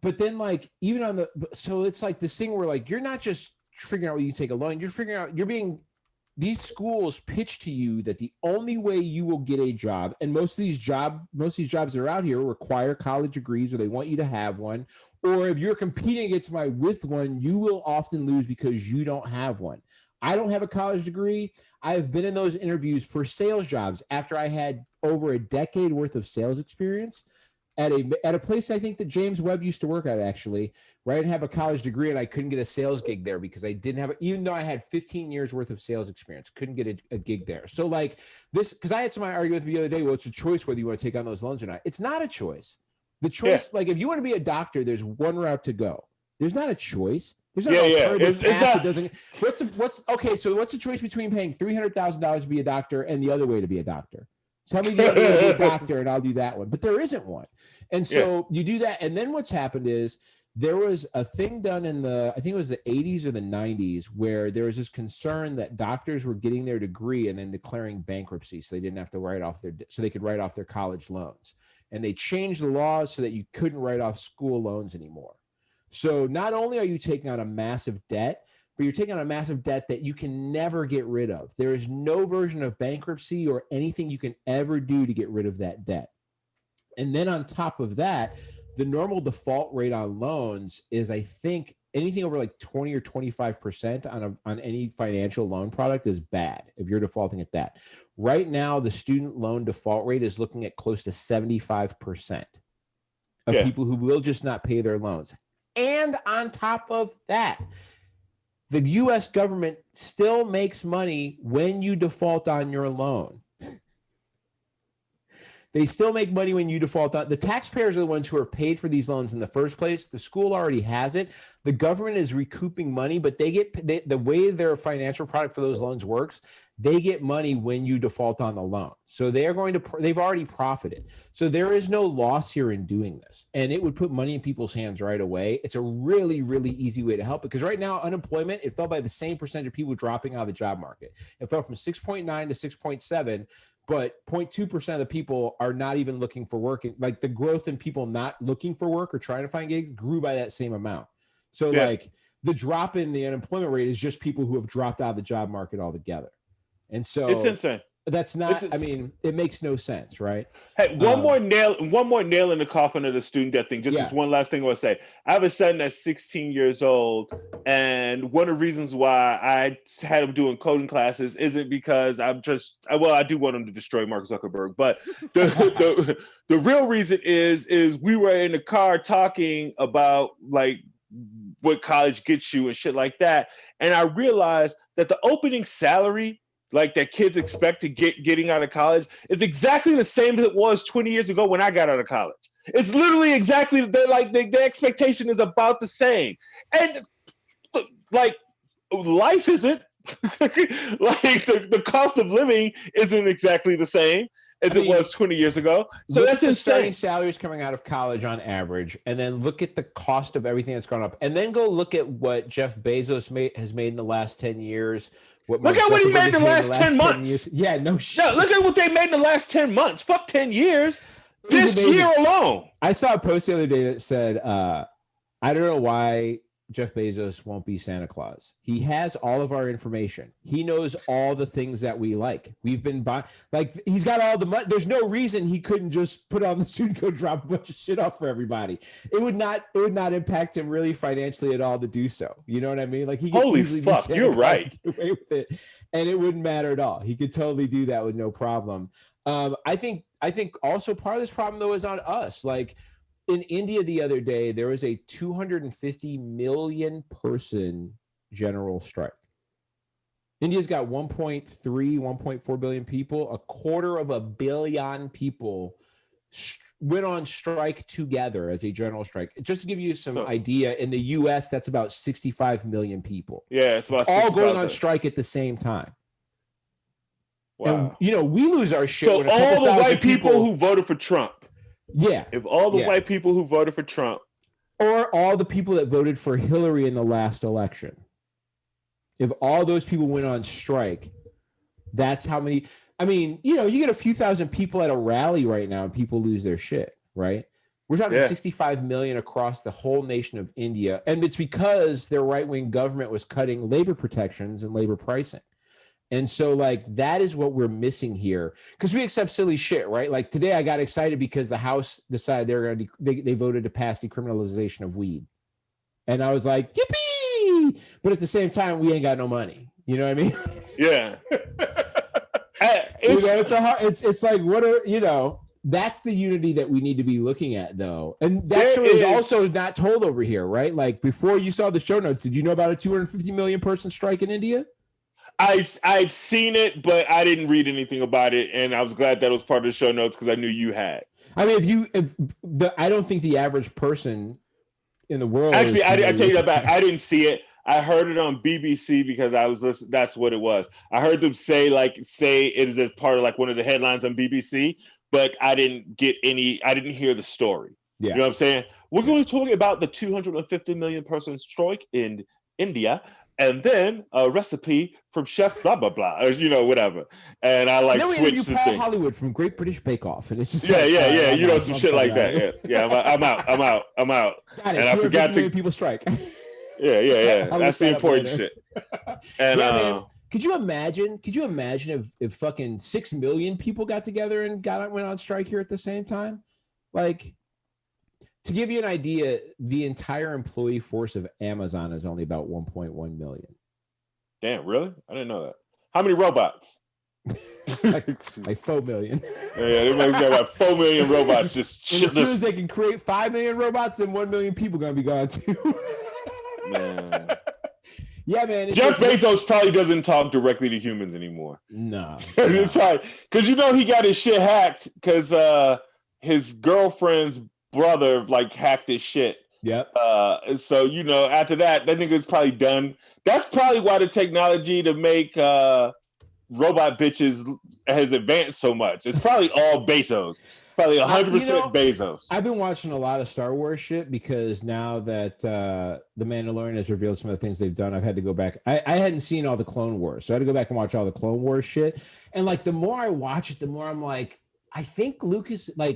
[SPEAKER 1] But then, like, even so it's like this thing where, like, you're not just figuring out where you take a loan. You're figuring out, these schools pitch to you that the only way you will get a job, and most of these jobs that are out here require college degrees, or they want you to have one. Or if you're competing against somebody with one, you will often lose because you don't have one. I don't have a college degree. I've been in those interviews for sales jobs after I had over a decade worth of sales experience. At a place I think that James Webb used to work at, actually, where I didn't have a college degree and I couldn't get a sales gig there because I didn't have even though I had 15 years worth of sales experience, couldn't get a gig there. So like this, because I had somebody argue with me the other day, well, it's a choice whether you want to take on those loans or not. It's not a choice. The choice, like if you want to be a doctor, there's one route to go. There's not a choice. There's not an alternative path that doesn't. So what's the choice between paying $300,000 to be a doctor and the other way to be a doctor? Tell me the other way to be a doctor and I'll do that one. But there isn't one. And so you do that. And then what's happened is there was a thing done in I think it was the 80s or the 90s, where there was this concern that doctors were getting their degree and then declaring bankruptcy so they didn't have to so they could write off their college loans. And they changed the laws so that you couldn't write off school loans anymore. So not only are you taking on a massive debt, but you're taking on a massive debt that you can never get rid of. There is no version of bankruptcy or anything you can ever do to get rid of that debt. And then on top of that, the normal default rate on loans is, I think, anything over like 20 or 25% on any financial loan product is bad if you're defaulting at that. Right now, the student loan default rate is looking at close to 75% of people who will just not pay their loans. And on top of that, the U.S. government still makes money when you default on your loan. They still make money when you default on. The taxpayers are the ones who are paid for these loans in the first place. The school already has it. The government is recouping money, but the way their financial product for those loans works, they get money when you default on the loan. So they've already profited. So there is no loss here in doing this. And it would put money in people's hands right away. It's a really, really easy way to help, because right now unemployment, it fell by the same percentage of people dropping out of the job market. It fell from 6.9 to 6.7, but 0.2% of the people are not even looking for work. Like the growth in people not looking for work or trying to find gigs grew by that same amount. So like the drop in the unemployment rate is just people who have dropped out of the job market altogether. And so
[SPEAKER 2] it's insane.
[SPEAKER 1] That's not, I mean, it makes no sense, right?
[SPEAKER 2] Hey, one more nail in the coffin of the student debt thing. Just one last thing I want to say. I have a son that's 16 years old, and one of the reasons why I had him doing coding classes isn't because I do want him to destroy Mark Zuckerberg, but the real reason is we were in the car talking about like what college gets you and shit like that, and I realized that the opening salary like that kids expect to getting out of college is exactly the same as it was 20 years ago when I got out of college. It's literally exactly the expectation is about the same. And like life isn't like the cost of living isn't exactly the same as it was 20 years ago. So that's insane.
[SPEAKER 1] Starting salaries coming out of college on average, and then look at the cost of everything that's gone up, and then go look at what Jeff Bezos has made in the last 10 years.
[SPEAKER 2] Look at what he made in the last 10 months.
[SPEAKER 1] Yeah, no shit.
[SPEAKER 2] Yeah, look at what they made in the last 10 months. Fuck 10 years. This year alone.
[SPEAKER 1] I saw a post the other day that said, I don't know why Jeff Bezos won't be Santa Claus. He has all of our information. He knows all the things that we like. We've been buying, like, he's got all the money. There's no reason he couldn't just put on the suit and go drop a bunch of shit off for everybody. It would not impact him really financially at all to do so. You know what I mean? Like, he could easily be Santa Claus and get away with it, and it wouldn't matter at all. He could totally do that with no problem. I think also part of this problem though is on us. Like, in India the other day, there was a 250 million person general strike. India's got 1.4 billion people. 250 million people went on strike together as a general strike. Just to give you some idea, in the U.S., that's about 65 million people.
[SPEAKER 2] Yeah, it's about
[SPEAKER 1] all going on strike at the same time.
[SPEAKER 2] Wow.
[SPEAKER 1] And, we lose our shit.
[SPEAKER 2] So when all the white people who voted for Trump.
[SPEAKER 1] Yeah.
[SPEAKER 2] If all the white people who voted for Trump.
[SPEAKER 1] Or all the people that voted for Hillary in the last election. If all those people went on strike, that's how many. I mean, you get a few thousand people at a rally right now and people lose their shit, right? We're talking 65 million across the whole nation of India. And it's because their right-wing government was cutting labor protections and labor pricing. And so, like, that is what we're missing here, because we accept silly shit, right? Like today, I got excited because the House decided they voted to pass decriminalization of weed, and I was like, yippee! But at the same time, we ain't got no money. You know what I mean?
[SPEAKER 2] Yeah.
[SPEAKER 1] It's like, what are that's the unity that we need to be looking at, though, and that's also not told over here, right? Like, before you saw the show notes, did you know about a 250 million person strike in India?
[SPEAKER 2] I'd seen it, but I didn't read anything about it, and I was glad that was part of the show notes because I knew you had.
[SPEAKER 1] I mean, I don't think the average person in the world.
[SPEAKER 2] Actually, I tell you that I didn't see it. I heard it on BBC because I was listening. That's what it was. I heard them say it is as part of like one of the headlines on BBC, but I didn't get any. I didn't hear the story.
[SPEAKER 1] Yeah.
[SPEAKER 2] You know what I'm saying? We're going to talk about the 250 million person strike in India. And then a recipe from Chef blah blah blah, or whatever. And I switched to
[SPEAKER 1] Paul Hollywood from Great British Bake Off, and it's just
[SPEAKER 2] some shit like that. Yeah. I'm out.
[SPEAKER 1] Got it.
[SPEAKER 2] And I forgot to
[SPEAKER 1] people strike.
[SPEAKER 2] Yeah. That's the important shit. And
[SPEAKER 1] man, could you imagine if fucking 6 million people got together and went on strike here at the same time? Like, to give you an idea, the entire employee force of Amazon is only about 1.1 million.
[SPEAKER 2] Damn, really? I didn't know that. How many robots?
[SPEAKER 1] like 4 million.
[SPEAKER 2] Yeah, they might have about 4 million robots. Just
[SPEAKER 1] as soon as they can create 5 million robots, then 1 million people gonna be gone too.
[SPEAKER 2] Man.
[SPEAKER 1] Yeah, man. It's
[SPEAKER 2] Jeff
[SPEAKER 1] just,
[SPEAKER 2] Bezos probably doesn't talk directly to humans anymore.
[SPEAKER 1] no.
[SPEAKER 2] It's probably because he got his shit hacked because his girlfriend's brother like hacked his shit.
[SPEAKER 1] Yep.
[SPEAKER 2] So after that nigga's probably done. That's probably why the technology to make robot bitches has advanced so much. It's probably all Bezos. Probably 100% Bezos.
[SPEAKER 1] I've been watching a lot of Star Wars shit because now that The Mandalorian has revealed some of the things they've done, I've had to go back. I hadn't seen all the Clone Wars, so I had to go back and watch all the Clone Wars shit. And like the more I watch it, the more I'm like, I think Lucas I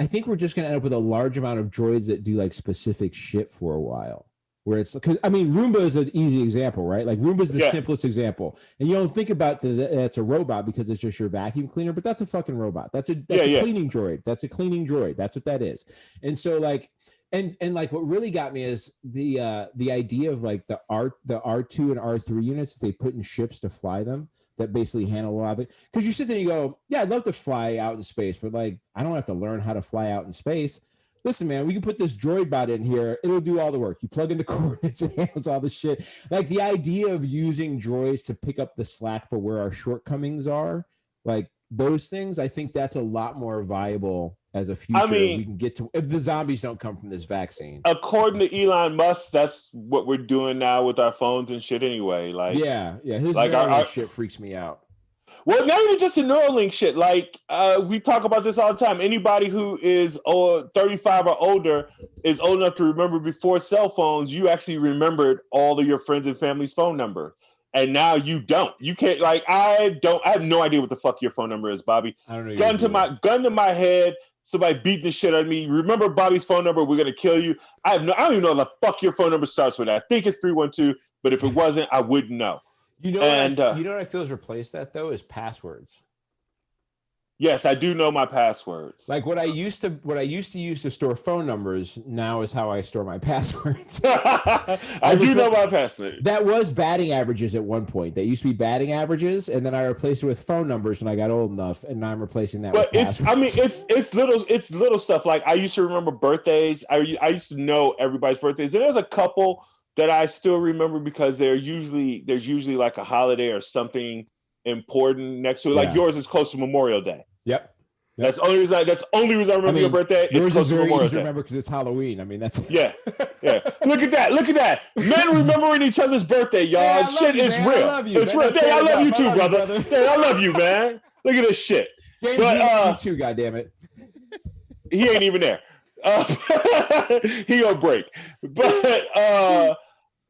[SPEAKER 1] think we're just gonna end up with a large amount of droids that do like specific shit for a while. Where it's because Roomba is an easy example, right? Like Roomba is the simplest example, and you don't think about that's a robot because it's just your vacuum cleaner, but that's a fucking robot. That's a cleaning droid. That's a cleaning droid. That's what that is. And so like, and like what really got me is the idea of like the R2 and R3 units they put in ships to fly them that basically handle a lot of it. Because you sit there and you go, yeah, I'd love to fly out in space, but like I don't have to learn how to fly out in space. Listen, man, we can put this droid bot in here. It'll do all the work. You plug in the coordinates, it handles all the shit. Like the idea of using droids to pick up the slack for where our shortcomings are, like those things, I think that's a lot more viable as a future. We can get to if the zombies don't come from this vaccine.
[SPEAKER 2] According to Elon Musk, that's what we're doing now with our phones and shit anyway. Like
[SPEAKER 1] his Neuralink shit freaks me out.
[SPEAKER 2] Well, not even just the Neuralink shit. Like we talk about this all the time. Anybody who is 35 or older is old enough to remember before cell phones. You actually remembered all of your friends and family's phone number, and now you don't. You can't. Like I have no idea what the fuck your phone number is, Bobby.
[SPEAKER 1] I don't know.
[SPEAKER 2] Gun to my head. Somebody beating the shit out of me. Remember Bobby's phone number? We're gonna kill you. I don't even know what the fuck your phone number starts with. I think it's 312, but if it wasn't, I wouldn't know.
[SPEAKER 1] You know what I feel has replaced that though is passwords.
[SPEAKER 2] Yes, I do know my passwords.
[SPEAKER 1] Like what I used to use to store phone numbers now is how I store my passwords.
[SPEAKER 2] I do know my passwords.
[SPEAKER 1] That was batting averages at one point. That used to be batting averages, and then I replaced it with phone numbers when I got old enough, and now I'm replacing that with passwords.
[SPEAKER 2] It's little stuff. Like I used to remember birthdays. I used to know everybody's birthdays, and there's a couple that I still remember because there's usually like a holiday or something important next to it. Like yours is close to Memorial Day.
[SPEAKER 1] Yep.
[SPEAKER 2] That's the only reason I remember your birthday.
[SPEAKER 1] Yours is very easy to remember because it's Halloween. I mean, that's
[SPEAKER 2] yeah. Look at that. Men remembering each other's birthday, y'all.
[SPEAKER 1] Hey,
[SPEAKER 2] shit is real. I love you. It's real. Hey, I love you too, brother. Hey, I love you, man. Look at this shit.
[SPEAKER 1] James, you too, goddammit.
[SPEAKER 2] He ain't even there. He gonna break.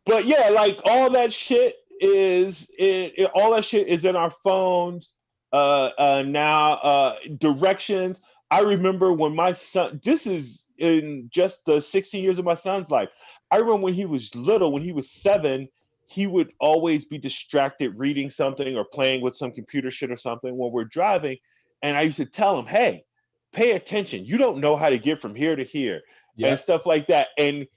[SPEAKER 2] But yeah, like all that shit is in our phones now. Directions. I remember when my son. This is in just the 16 years of my son's life. I remember when he was little, when he was 7, he would always be distracted reading something or playing with some computer shit or something when we're driving, and I used to tell him, "Hey, pay attention. You don't know how to get from here to here," and stuff like that. And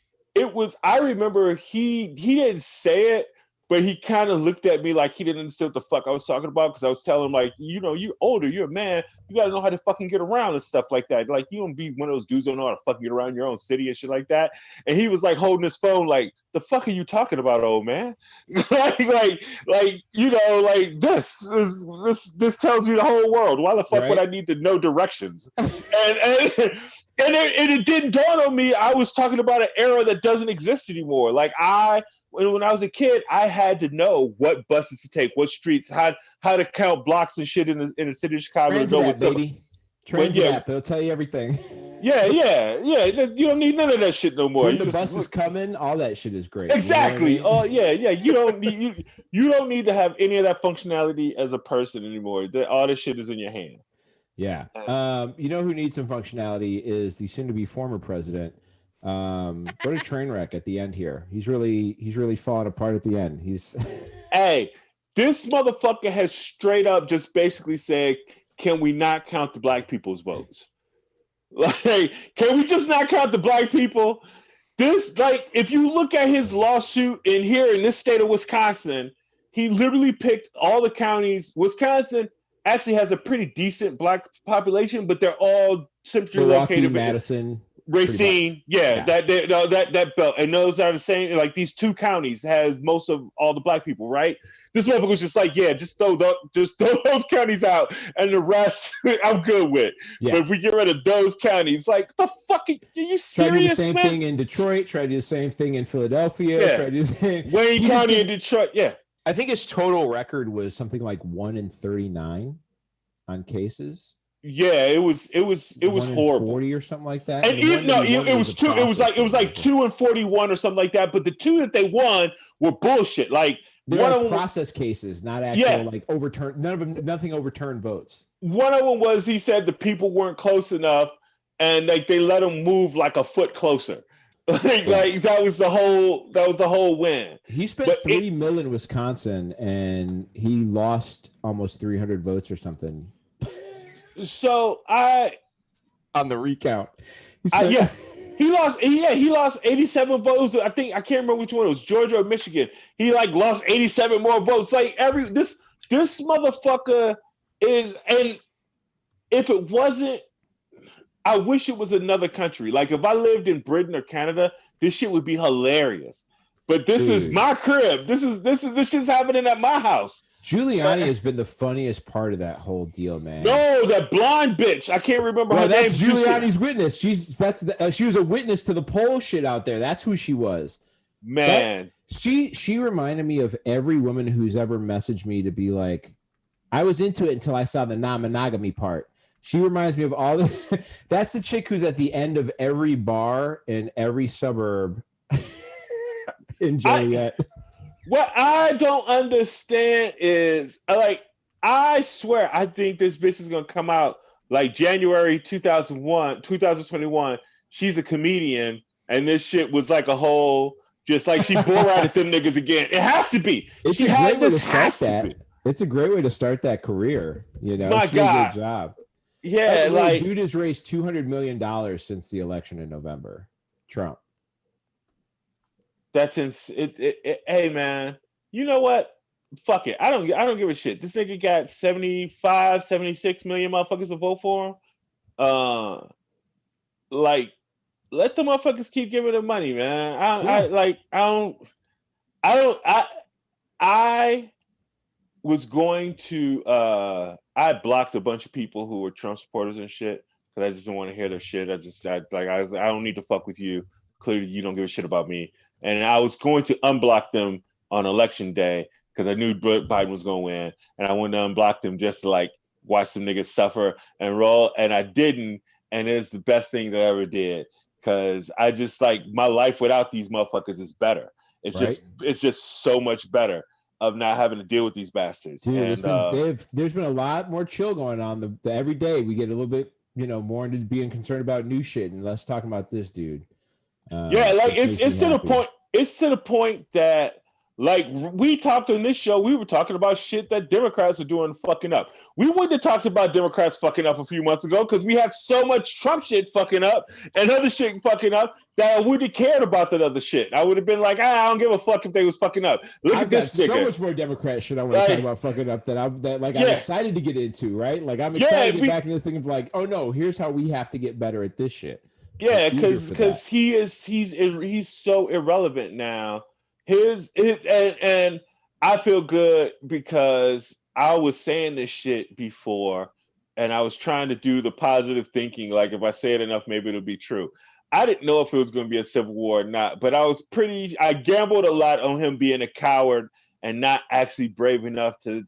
[SPEAKER 2] I remember he didn't say it, but he kind of looked at me like he didn't understand what the fuck I was talking about because I was telling him like, you're older, you're a man, you got to know how to fucking get around and stuff like that. Like you don't be one of those dudes who don't know how to fucking get around your own city and shit like that. And he was like holding his phone like, the fuck are you talking about, old man? like this tells me the whole world. Why the fuck would I need to know directions? And it didn't dawn on me. I was talking about an era that doesn't exist anymore. Like when I was a kid, I had to know what buses to take, what streets, how to count blocks and shit in the city of Chicago.
[SPEAKER 1] Transit baby. Transit app. It'll tell you everything.
[SPEAKER 2] Yeah. You don't need none of that shit no more.
[SPEAKER 1] When the bus is coming, all that shit is great.
[SPEAKER 2] Exactly. You know what I mean? Yeah. You don't need to have any of that functionality as a person anymore. All this shit is in your hand.
[SPEAKER 1] Yeah. You know who needs some functionality is the soon-to-be former president. What a train wreck at the end here. He's really falling apart at the end.
[SPEAKER 2] Hey, this motherfucker has straight up just basically said, can we not count the black people's votes? Like, can we just not count the black people? This, like, if you look at his lawsuit in this state of Wisconsin, he literally picked all the counties. Wisconsin actually has a pretty decent black population, but they're all centrally located.
[SPEAKER 1] Madison.
[SPEAKER 2] Racine, that belt, and those are the same. Like these two counties has most of all the black people, right? This motherfucker was just like, yeah, just throw those counties out, and the rest I'm good with. Yeah. But if we get rid of those counties, like the fuck, are you serious?
[SPEAKER 1] Try to do the same thing in Detroit. Try to do the same thing in Philadelphia.
[SPEAKER 2] Yeah.
[SPEAKER 1] Try to do the same.
[SPEAKER 2] Wayne County in Detroit. Yeah,
[SPEAKER 1] I think his total record was something like 1 in 39 on cases.
[SPEAKER 2] Yeah, it was horrible.
[SPEAKER 1] 40 or something like that.
[SPEAKER 2] And it was 2. It was like 2 and 41 or something like that. But the 2 that they won were bullshit. Like
[SPEAKER 1] they're like process cases, not actual like overturned. Nothing overturned votes. One
[SPEAKER 2] of them was he said the people weren't close enough, and like they let him move like a foot closer. Like that was the whole win.
[SPEAKER 1] He spent $3 million in Wisconsin, and he lost almost 300 votes or something.
[SPEAKER 2] So
[SPEAKER 1] on the recount,
[SPEAKER 2] he lost 87 votes. I can't remember which one it was, Georgia or Michigan. He like lost 87 more votes. Like this motherfucker is, and if it wasn't, I wish it was another country. Like if I lived in Britain or Canada, this shit would be hilarious. But this is my crib. This shit's happening at my house.
[SPEAKER 1] Giuliani has been the funniest part of that whole deal, man.
[SPEAKER 2] No, that blonde bitch. I can't remember her name.
[SPEAKER 1] That's Giuliani's witness. She was a witness to the poll shit out there. That's who she was.
[SPEAKER 2] Man.
[SPEAKER 1] She reminded me of every woman who's ever messaged me to be like, I was into it until I saw the non-monogamy part. She reminds me of all the that's the chick who's at the end of every bar in every suburb in Joliet.
[SPEAKER 2] What I don't understand is, like, I swear, I think this bitch is gonna come out like January 2021. She's a comedian, and this shit was like a whole, just like she bore out at them niggas again. It has to be.
[SPEAKER 1] It's a great way to start that. It's a great way to start that career. You know,
[SPEAKER 2] my God,
[SPEAKER 1] good job.
[SPEAKER 2] Yeah, like
[SPEAKER 1] dude has raised $200 million since the election in November. Trump.
[SPEAKER 2] That's hey man, you know what? Fuck it. I don't give a shit. This nigga got 75, 76 million motherfuckers to vote for him. Like, let the motherfuckers keep giving him money, man. I was going to I blocked a bunch of people who were Trump supporters and shit because I just didn't want to hear their shit. I don't need to fuck with you. Clearly, you don't give a shit about me. And I was going to unblock them on election day because I knew Biden was going to win. And I wanted to unblock them just to like watch some niggas suffer and roll. And I didn't. And it's the best thing that I ever did because I just like my life without these motherfuckers is better. It's just so much better of not having to deal with these bastards.
[SPEAKER 1] Dude, there's been a lot more chill going on. The every day we get a little bit, more into being concerned about new shit and less talking about this dude.
[SPEAKER 2] It's to the point. It's to the point that, like, we talked on this show, we were talking about shit that Democrats are doing fucking up. We wouldn't have talked about Democrats fucking up a few months ago because we have so much Trump shit fucking up and other shit fucking up that I wouldn't have cared about that other shit. I would have been like, I don't give a fuck if they was fucking up.
[SPEAKER 1] I've got so much more Democrat shit I want to talk about fucking up I'm excited to get into, right? Like, I'm excited to get back into this thing of like, oh no, here's how we have to get better at this shit.
[SPEAKER 2] Yeah, because he's so irrelevant now. And I feel good because I was saying this shit before, and I was trying to do the positive thinking. Like if I say it enough, maybe it'll be true. I didn't know if it was going to be a civil war or not, but I gambled a lot on him being a coward and not actually brave enough to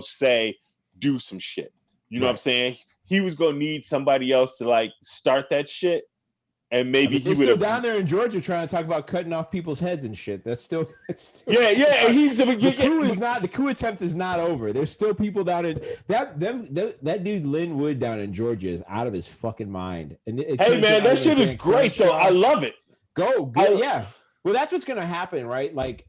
[SPEAKER 2] say do some shit. You know what I'm saying? He was going to need somebody else to like start that shit. And maybe he would
[SPEAKER 1] still down there in Georgia trying to talk about cutting off people's heads and shit. It's still
[SPEAKER 2] yeah. And
[SPEAKER 1] the coup attempt is not over. There's still people down in that dude Lynn Wood down in Georgia is out of his fucking mind. And
[SPEAKER 2] hey man, that shit is great though. I love it.
[SPEAKER 1] Yeah. Well, that's what's gonna happen, right? Like,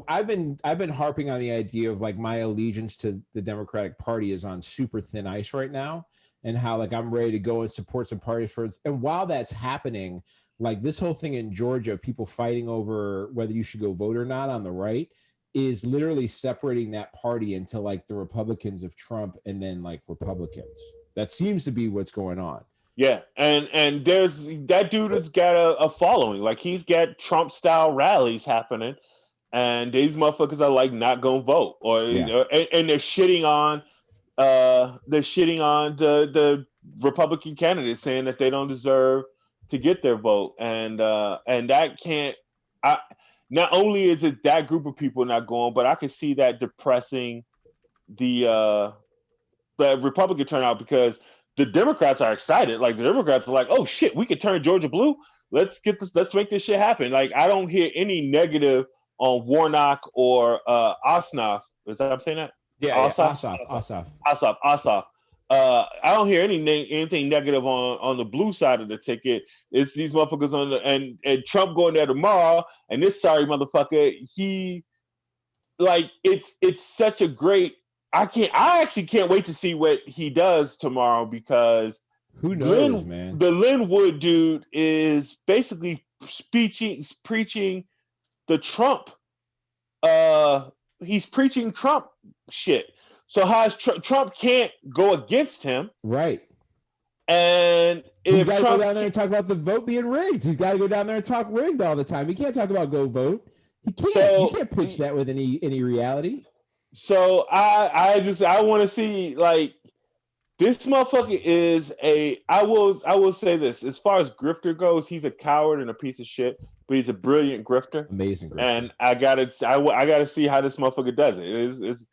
[SPEAKER 1] I've been harping on the idea of like my allegiance to the Democratic Party is on super thin ice right now, and how like I'm ready to go and support some parties for it. And while that's happening, like this whole thing in Georgia, people fighting over whether you should go vote or not on the right is literally separating that party into like the Republicans of Trump and then like Republicans. That seems to be what's going on.
[SPEAKER 2] Yeah, and there's that dude has got a following. Like he's got Trump style rallies happening, and these motherfuckers are like not gonna vote, and they're shitting on the Republican candidates, saying that they don't deserve to get their vote, and that can't. I Not only is it that group of people not going, but I can see that depressing the Republican turnout because the Democrats are excited. Like the Democrats are like, oh shit, we could turn Georgia blue. Let's make this shit happen. Like I don't hear any negative on Warnock or Ossoff. Is that I'm saying that?
[SPEAKER 1] Yeah, Ossoff.
[SPEAKER 2] I don't hear anything negative on the blue side of the ticket. It's these motherfuckers on the and Trump going there tomorrow, and this sorry motherfucker, he like it's such a great I actually can't wait to see what he does tomorrow because
[SPEAKER 1] who knows, man.
[SPEAKER 2] The Linwood dude is basically preaching the Trump. He's preaching Trump shit. So how Trump can't go against him,
[SPEAKER 1] right?
[SPEAKER 2] And
[SPEAKER 1] he's got to go down there and talk about the vote being rigged. He's got to go down there and talk rigged all the time. He can't talk about go vote. He can't. You can't pitch that with any reality.
[SPEAKER 2] So I want to see like this motherfucker is I will say this as far as grifter goes, he's a coward and a piece of shit, but he's a brilliant grifter.
[SPEAKER 1] Amazing grifter.
[SPEAKER 2] And I gotta see how this motherfucker does it. It's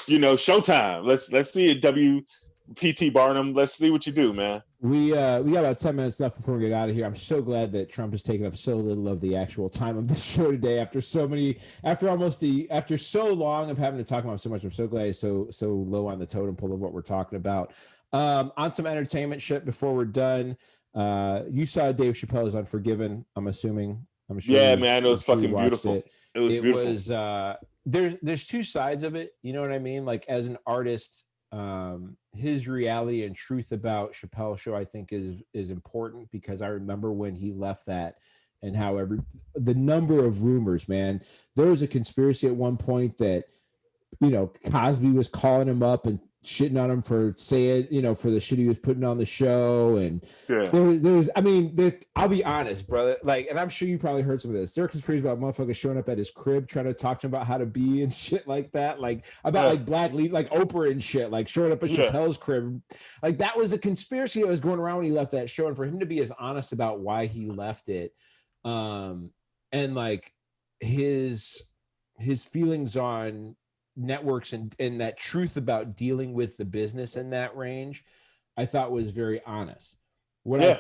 [SPEAKER 2] showtime. Let's see it, WPT Barnum. Let's see what you do, man.
[SPEAKER 1] We got about 10 minutes left before we get out of here. I'm so glad that Trump has taken up so little of the actual time of the show today. After so long of having to talk about so much, I'm so glad he's so low on the totem pole of what we're talking about. On some entertainment shit before we're done. You saw Dave Chappelle's Unforgiven. I'm assuming.
[SPEAKER 2] Yeah, man, it was fucking beautiful.
[SPEAKER 1] It was beautiful. There's two sides of it. You know what I mean? Like as an artist. His reality and truth about Chappelle's show, I think, is important because I remember when he left that and how the number of rumors, man. There was a conspiracy at one point that, Cosby was calling him up and shitting on him for saying, for the shit he was putting on the show. And I'll be honest, brother. Like, and I'm sure you probably heard some of this. There are conspiracies about motherfuckers showing up at his crib trying to talk to him about how to be and shit like that. Like about like Black Lead, like Oprah and shit, like showing up at Chappelle's crib. Like that was a conspiracy that was going around when he left that show. And for him to be as honest about why he left it, and like his feelings on networks and that truth about dealing with the business in that range, I thought was very honest. What I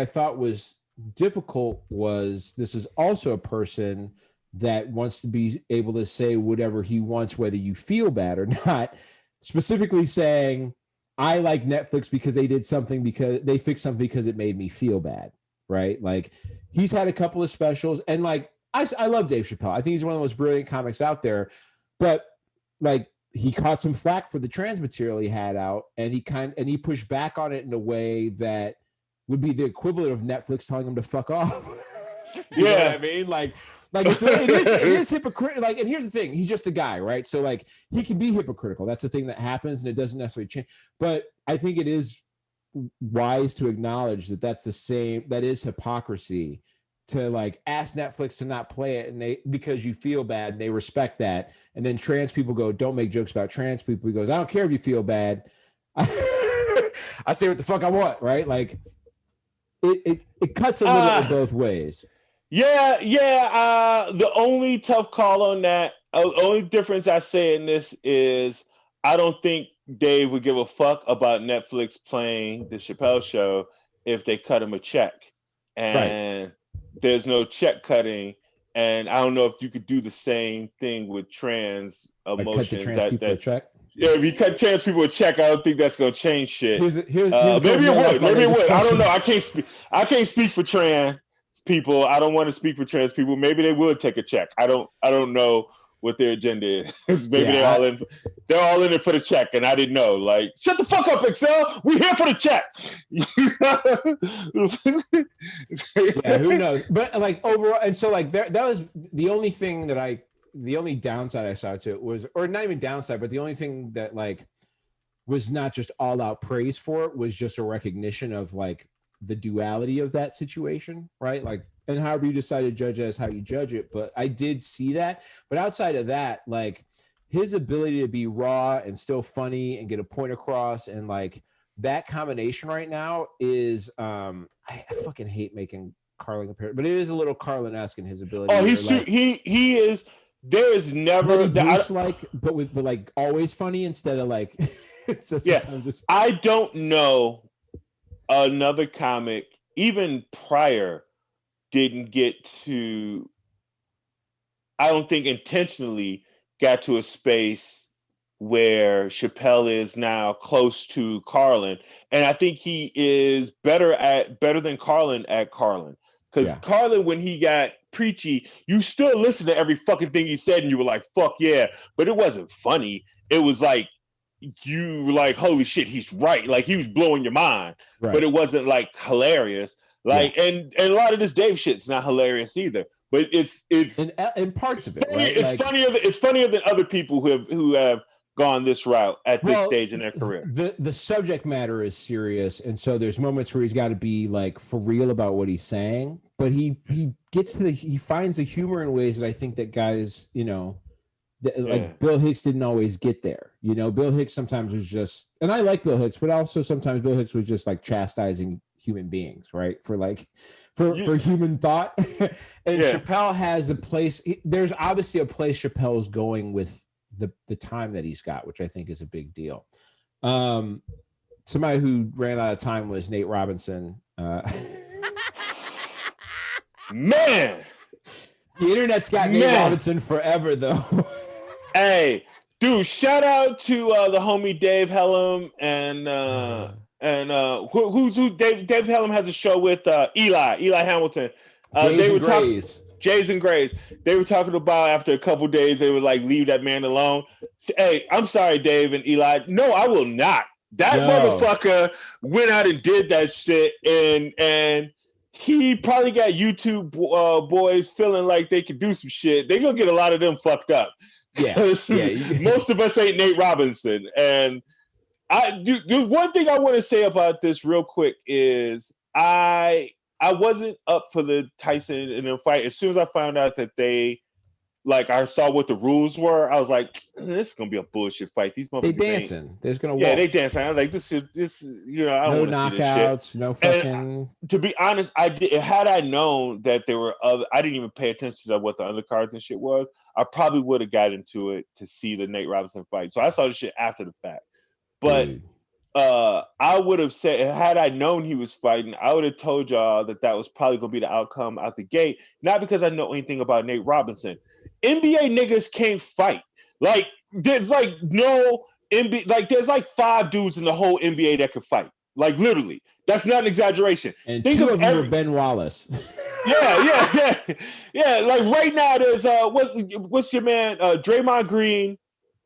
[SPEAKER 1] thought was difficult was this is also a person that wants to be able to say whatever he wants, whether you feel bad or not, specifically saying, I like Netflix because they did something because they fixed something because it made me feel bad. Right. Like he's had a couple of specials and like, I love Dave Chappelle. I think he's one of the most brilliant comics out there, but like he caught some flack for the trans material he had out, and he pushed back on it in a way that would be the equivalent of Netflix telling him to fuck off. You know what I mean? Like it is hypocritical. Like, and here's the thing: he's just a guy, right? So like he can be hypocritical. That's the thing that happens, and it doesn't necessarily change. But I think it is wise to acknowledge that that is hypocrisy. To like ask Netflix to not play it because you feel bad and they respect that. And then trans people go, don't make jokes about trans people. He goes, I don't care if you feel bad. I say what the fuck I want. Right. Like it cuts a little both ways.
[SPEAKER 2] Yeah. The only tough call on that, only difference I say in this is I don't think Dave would give a fuck about Netflix playing the Chappelle show if they cut him a check. And there's no check cutting, and I don't know if you could do the same thing with trans emotions. Cut the trans people a check? Yeah, if you cut trans people a check, I don't think that's gonna change shit. Maybe it would. I don't know. I can't speak for trans people. I don't want to speak for trans people. Maybe they would take a check. I don't know what their agenda is. Maybe they're all in it for the check, and I didn't know. Like, shut the fuck up, Excel. We're here for the check.
[SPEAKER 1] Yeah, who knows? But like overall, and so like that was the only thing the only downside I saw to it was, or not even downside, but the only thing that like was not just all out praise for it, was just a recognition of like the duality of that situation, right? Like, and however you decide to judge it as how you judge it. But I did see that. But outside of that, like his ability to be raw and still funny and get a point across, and like that combination right now is I fucking hate making Carlin compare, but it is a little Carlin-esque in his ability.
[SPEAKER 2] Oh,
[SPEAKER 1] like,
[SPEAKER 2] he is. There is never
[SPEAKER 1] Bruce like, but like always funny instead of like. So just...
[SPEAKER 2] I don't know another comic even prior didn't get to. I don't think intentionally got to a space where Chappelle is now close to Carlin, and I think he is better than Carlin at Carlin. Because Carlin, when he got preachy, you still listen to every fucking thing he said, and you were like, "Fuck yeah!" But it wasn't funny. It was like you were like, "Holy shit, he's right!" Like he was blowing your mind, but it wasn't like hilarious. Like, and a lot of this Dave shit's not hilarious either. But it's
[SPEAKER 1] in parts of it, right?
[SPEAKER 2] It's like, funnier than other people who have gone this route at this stage in their career.
[SPEAKER 1] The subject matter is serious, and so there's moments where he's got to be like for real about what he's saying, but he finds the humor in ways that I think that guys, like Bill Hicks didn't always get there. Bill Hicks sometimes was just, and I like Bill Hicks, but also sometimes Bill Hicks was just like chastising human beings, right? For human thought. And Chappelle has a place. There's obviously a place Chappelle's going with the time that he's got, which I think is a big deal. Somebody who ran out of time was Nate Robinson.
[SPEAKER 2] Man,
[SPEAKER 1] the internet's got Nate Robinson forever, though.
[SPEAKER 2] Hey, dude! Shout out to the homie Dave Hellam and who's Dave Hellam has a show with Eli Hamilton. Jason Grays. They were talking about after a couple days, they were like, leave that man alone. Hey, I'm sorry, Dave and Eli. No, I will not. That motherfucker went out and did that shit, and he probably got YouTube boys feeling like they could do some shit. They're gonna get a lot of them fucked up. Yeah. Most of us ain't Nate Robinson. And I do one thing I want to say about this real quick is I wasn't up for the Tyson and them fight. As soon as I found out that I saw what the rules were, I was like, this is gonna be a bullshit fight. These motherfuckers
[SPEAKER 1] they dancing. There's gonna
[SPEAKER 2] they dancing. I was like, this I don't
[SPEAKER 1] no
[SPEAKER 2] want to see this shit.
[SPEAKER 1] No fucking. And,
[SPEAKER 2] to be honest, had I known that there were other, I didn't even pay attention to what the undercards and shit was. I probably would have got into it to see the Nate Robinson fight. So I saw the shit after the fact. But I would have said, had I known he was fighting, I would have told y'all that was probably going to be the outcome out the gate. Not because I know anything about Nate Robinson. NBA niggas can't fight. Like, there's like no NBA, like there's like 5 dudes in the whole NBA that can fight. Like literally. That's not an exaggeration.
[SPEAKER 1] And think 2 of them are Ben Wallace.
[SPEAKER 2] Yeah. Like right now, there's what's your man? Draymond Green.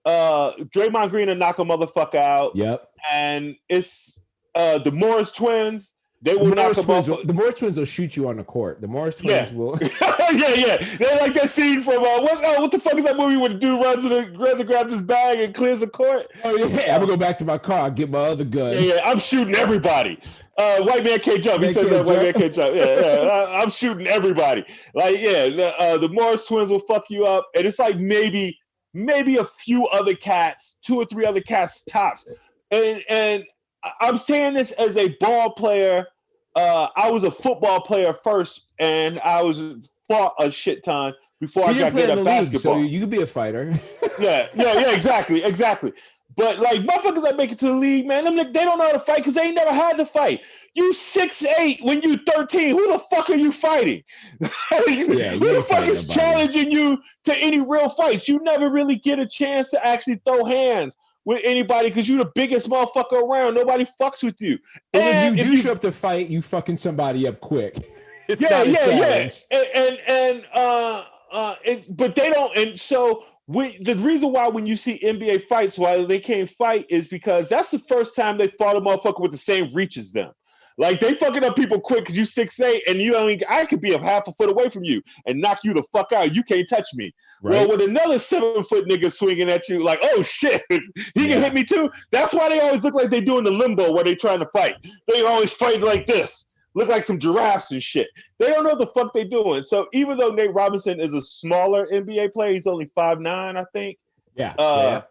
[SPEAKER 2] Draymond Green will knock a motherfucker out.
[SPEAKER 1] Yep.
[SPEAKER 2] And it's the Morris twins. They will knock a motherfucker.
[SPEAKER 1] The Morris twins will shoot you on the court. The Morris twins will.
[SPEAKER 2] yeah. They're like that scene from what the fuck is that movie where the dude runs and grabs his bag and clears the court?
[SPEAKER 1] Oh yeah, I'm gonna go back to my car, get my other gun.
[SPEAKER 2] Yeah, I'm shooting everybody. White man can't jump. He says that white man can't jump. Yeah. I'm shooting everybody. Like the Morris twins will fuck you up, and it's like maybe a few other cats, 2 or 3 other cats tops. And I'm saying this as a ball player. I was a football player first, and I fought a shit ton before I got good at basketball.
[SPEAKER 1] So you could be a fighter.
[SPEAKER 2] Yeah, exactly. But like motherfuckers that make it to the league, man, they don't know how to fight because they ain't never had to fight. You 6'8" when you 13. Who the fuck are you fighting? Who the fuck is challenging you to any real fights? You never really get a chance to actually throw hands with anybody because you're the biggest motherfucker around. Nobody fucks with you.
[SPEAKER 1] And if you show up to fight, you fucking somebody up quick. It's not a challenge.
[SPEAKER 2] But they don't. And so the reason why when you see NBA fights, why they can't fight is because that's the first time they fought a motherfucker with the same reach as them. Like they fucking up people quick because you 6'8" and I could be a half a foot away from you and knock you the fuck out. You can't touch me. Right. Well, with another 7 foot nigga swinging at you, like, oh shit, he can hit me too. That's why they always look like they doing the limbo where they trying to fight. They always fight like this. Look like some giraffes and shit. They don't know what the fuck they doing. So even though Nate Robinson is a smaller NBA player, he's only 5'9", I think.
[SPEAKER 1] Yeah.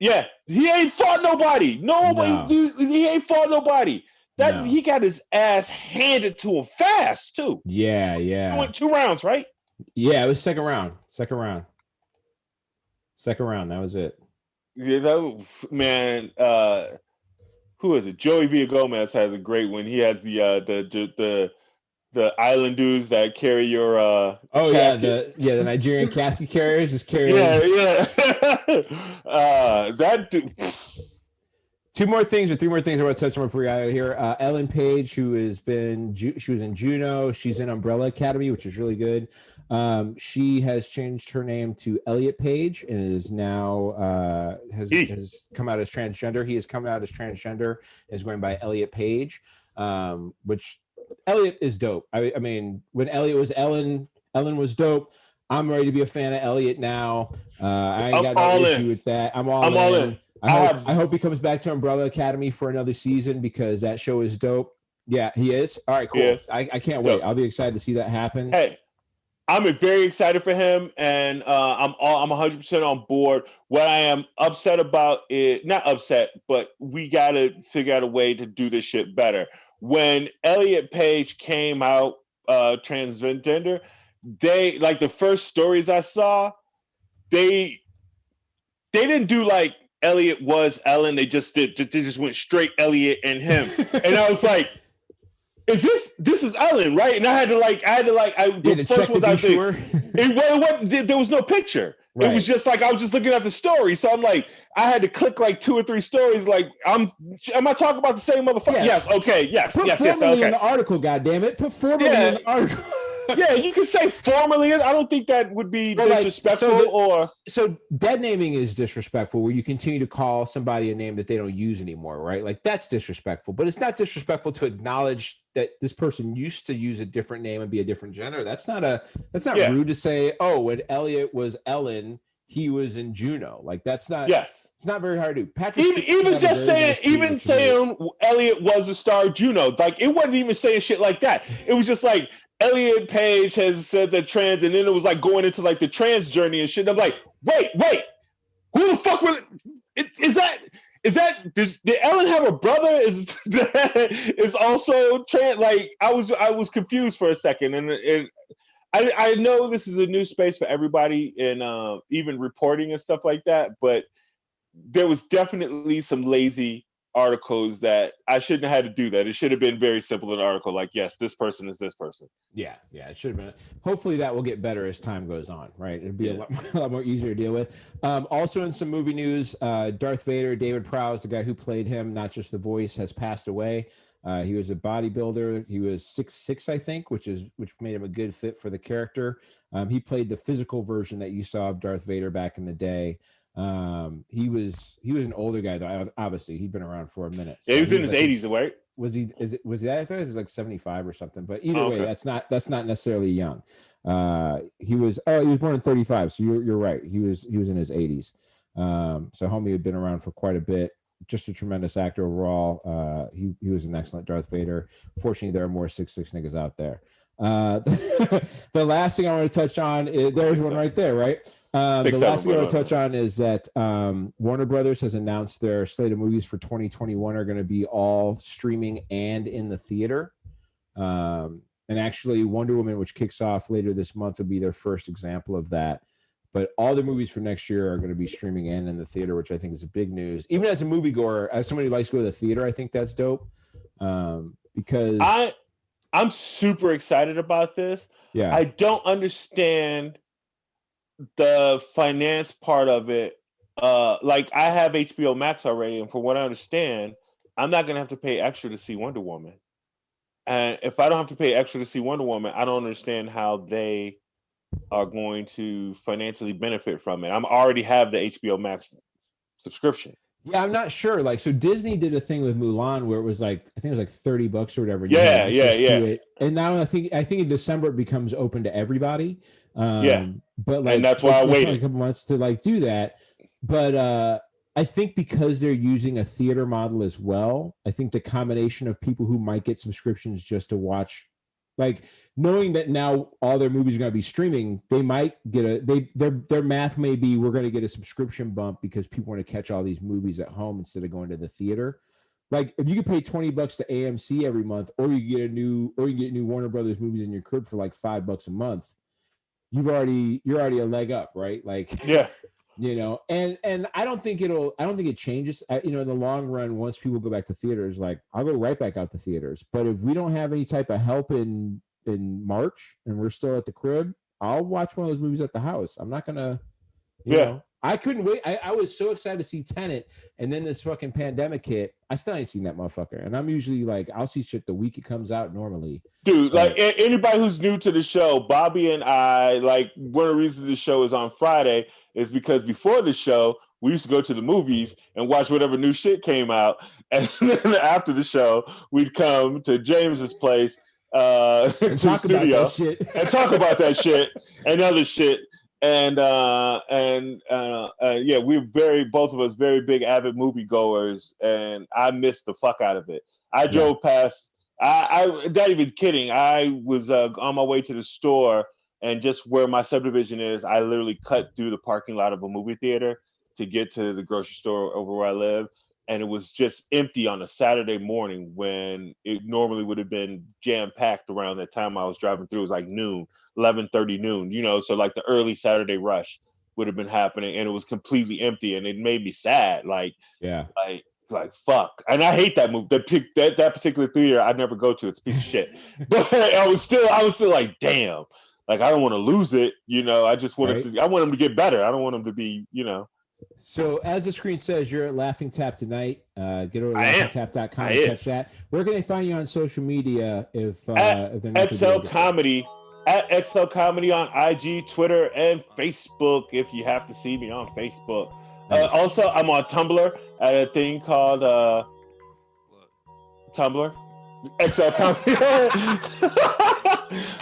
[SPEAKER 2] Yeah, he ain't fought nobody. He ain't fought nobody. He got his ass handed to him fast too.
[SPEAKER 1] Yeah.
[SPEAKER 2] He went 2 rounds, right?
[SPEAKER 1] Yeah, it was second round. That was it.
[SPEAKER 2] Yeah, man. Who is it? Joey Villagomez has a great one. He has the island dudes that carry your casket.
[SPEAKER 1] the Nigerian casket carriers just carrying.
[SPEAKER 2] Yeah. That dude.
[SPEAKER 1] 2 more things or 3 more things I want to touch on before we get out of here. Ellen Page, she was in Juno. She's in Umbrella Academy, which is really good. She has changed her name to Elliot Page and is now has come out as transgender. He has come out as transgender, is going by Elliot Page, which Elliot is dope. I mean, when Elliot was Ellen was dope. I'm ready to be a fan of Elliot now. I ain't got no issue with that. I'm all in. I hope he comes back to Umbrella Academy for another season because that show is dope. Yeah, he is. All right, cool. Yes. I can't wait. I'll be excited to see that happen.
[SPEAKER 2] Hey, I'm very excited for him, and I'm 100% on board. What I am upset about is not upset, but we got to figure out a way to do this shit better. When Elliot Page came out transgender, they like the first stories I saw, they didn't do like Elliot was Ellen. They just went straight Elliot and him. And I was like, this is Ellen, right? And I had to the first ones I think, there was no picture. Right. It was just like, I was just looking at the story. So I'm like, I had to click like 2 or 3 stories. Like, am I talking about the same motherfucker? Yeah. Yes. Okay. Yes.
[SPEAKER 1] Put formerly in the article, goddammit. Put formerly in the article.
[SPEAKER 2] Yeah, you can say formally. I don't think that would be disrespectful.
[SPEAKER 1] So dead naming is disrespectful, where you continue to call somebody a name that they don't use anymore, right? Like that's disrespectful. But it's not disrespectful to acknowledge that this person used to use a different name and be a different gender. That's not rude to say. Oh, when Elliot was Ellen, he was in Juno. Like that's not. Yes. It's not very hard to do. Patrick,
[SPEAKER 2] even saying Elliot was a star of Juno, like it wasn't even saying shit like that. It was just like Elliot Page has said that trans, and then it was like going into like the trans journey and shit. And I'm like, wait, who the fuck was? Is that? Did Ellen have a brother? Is also trans? Like I was confused for a second, and I know this is a new space for everybody, and even reporting and stuff like that, but there was definitely some lazy articles that I shouldn't have had to do that. It should have been very simple in an article like, yes, this person is this person.
[SPEAKER 1] Yeah, it should have been. Hopefully that will get better as time goes on, right? It'd be a lot more easier to deal with. Also in some movie news, Darth Vader, David Prowse, the guy who played him, not just the voice, has passed away. He was a bodybuilder. He was 6'6", I think, which made him a good fit for the character. He played the physical version that you saw of Darth Vader back in the day. He was an older guy though. Obviously, he'd been around for a minute.
[SPEAKER 2] So he was in his 80s, right?
[SPEAKER 1] Was he? I thought he was like 75 or something. But either way, that's not necessarily young. He was born in 35, so you're right. He was in his 80s. So homie had been around for quite a bit. Just a tremendous actor overall. He was an excellent Darth Vader. Fortunately, there are more 6'6" niggas out there. The last thing I want to touch on is there's one right there, right? The last thing I want to touch on is that Warner Brothers has announced their slate of movies for 2021 are going to be all streaming and in the theater. And actually, Wonder Woman, which kicks off later this month, will be their first example of that. But all the movies for next year are going to be streaming and in the theater, which I think is a big news. Even as a moviegoer, as somebody who likes to go to the theater, I think that's dope. Because
[SPEAKER 2] I'm super excited about this.
[SPEAKER 1] Yeah,
[SPEAKER 2] I don't understand the finance part of it. Like I have HBO Max already, and from what I understand, I'm not gonna have to pay extra to see Wonder Woman. And if I don't have to pay extra to see Wonder Woman, I don't understand how they are going to financially benefit from it. I'm already have the HBO Max subscription.
[SPEAKER 1] Yeah, I'm not sure. Like, so Disney did a thing with Mulan where it was like, I think it was like $30 or whatever.
[SPEAKER 2] Yeah.
[SPEAKER 1] To it. And now I think in December it becomes open to everybody. But like,
[SPEAKER 2] and that's why I waited
[SPEAKER 1] a couple months to like do that. But I think because they're using a theater model as well, I think the combination of people who might get subscriptions just to watch, like knowing that now all their movies are going to be streaming, they might get their math may be we're going to get a subscription bump because people want to catch all these movies at home instead of going to the theater. Like if you could pay $20 to AMC every month, or you get new Warner Brothers movies in your crib for like $5 a month, you're already a leg up, right? Like and I don't think it changes. In the long run, once people go back to theaters, like I'll go right back out to theaters. But if we don't have any type of help in March and we're still at the crib, I'll watch one of those movies at the house. I'm not gonna, you know. I couldn't wait. I was so excited to see Tenet, and then this fucking pandemic hit. I still ain't seen that motherfucker. And I'm usually like, I'll see shit the week it comes out normally.
[SPEAKER 2] Dude, like anybody who's new to the show, Bobby and I, like one of the reasons the show is on Friday is because before the show, we used to go to the movies and watch whatever new shit came out. And then after the show, we'd come to James's place to the studio and talk about that shit and other shit. And we're both of us very big avid moviegoers, and I missed the fuck out of it. I drove past. I not even kidding. I was on my way to the store, and just where my subdivision is, I literally cut through the parking lot of a movie theater to get to the grocery store over where I live. And it was just empty on a Saturday morning when it normally would have been jam-packed around that time I was driving through. It was like noon, 11:30 noon, so like the early Saturday rush would have been happening, and it was completely empty, and it made me sad. Like fuck. And I hate that movie. That particular theater I never go to. It's a piece of shit. But I was still like, damn. Like I don't want to lose it, I just want I want them to get better. I don't want them to be,
[SPEAKER 1] So as the screen says, you're at Laughing Tap tonight. Get over to laughingtap.com and catch that. Where can they find you on social media if they're not
[SPEAKER 2] XL Comedy? At XL Comedy on IG, Twitter, and Facebook if you have to see me on Facebook. Nice. Also, I'm on Tumblr at a thing called Tumblr. XL Comedy.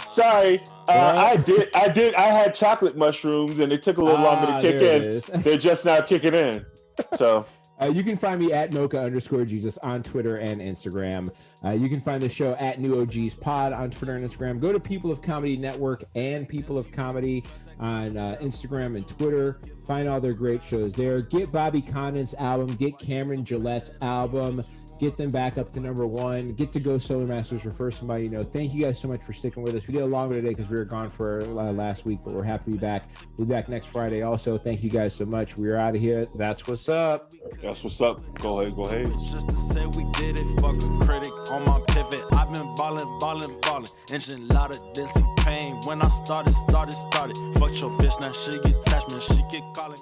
[SPEAKER 2] Sorry, I had chocolate mushrooms and it took a little longer to kick in. They're just now kicking in. So
[SPEAKER 1] you can find me at Mocha_Jesus on Twitter and Instagram. You can find the show at New OGs Pod on Twitter and Instagram. Go to People of Comedy Network and People of Comedy on Instagram and Twitter. Find all their great shows there. Get Bobby Condon's album. Get Cameron Gillette's album. Get them back up to number one. Get to go Solar Masters, refer somebody you know. Thank you guys so much for sticking with us. We did a longer today because we were gone for last week, but we're happy to be back. We'll be back next Friday also. Thank you guys so much. We're out of here. That's what's up.
[SPEAKER 2] That's what's up. Go ahead.
[SPEAKER 4] Just to say we did it, fuck a critic on my pivot. I've been ballin'. Engine louder than T-Pain. When I started. Fuck your bitch, now she get attachment. She get calling.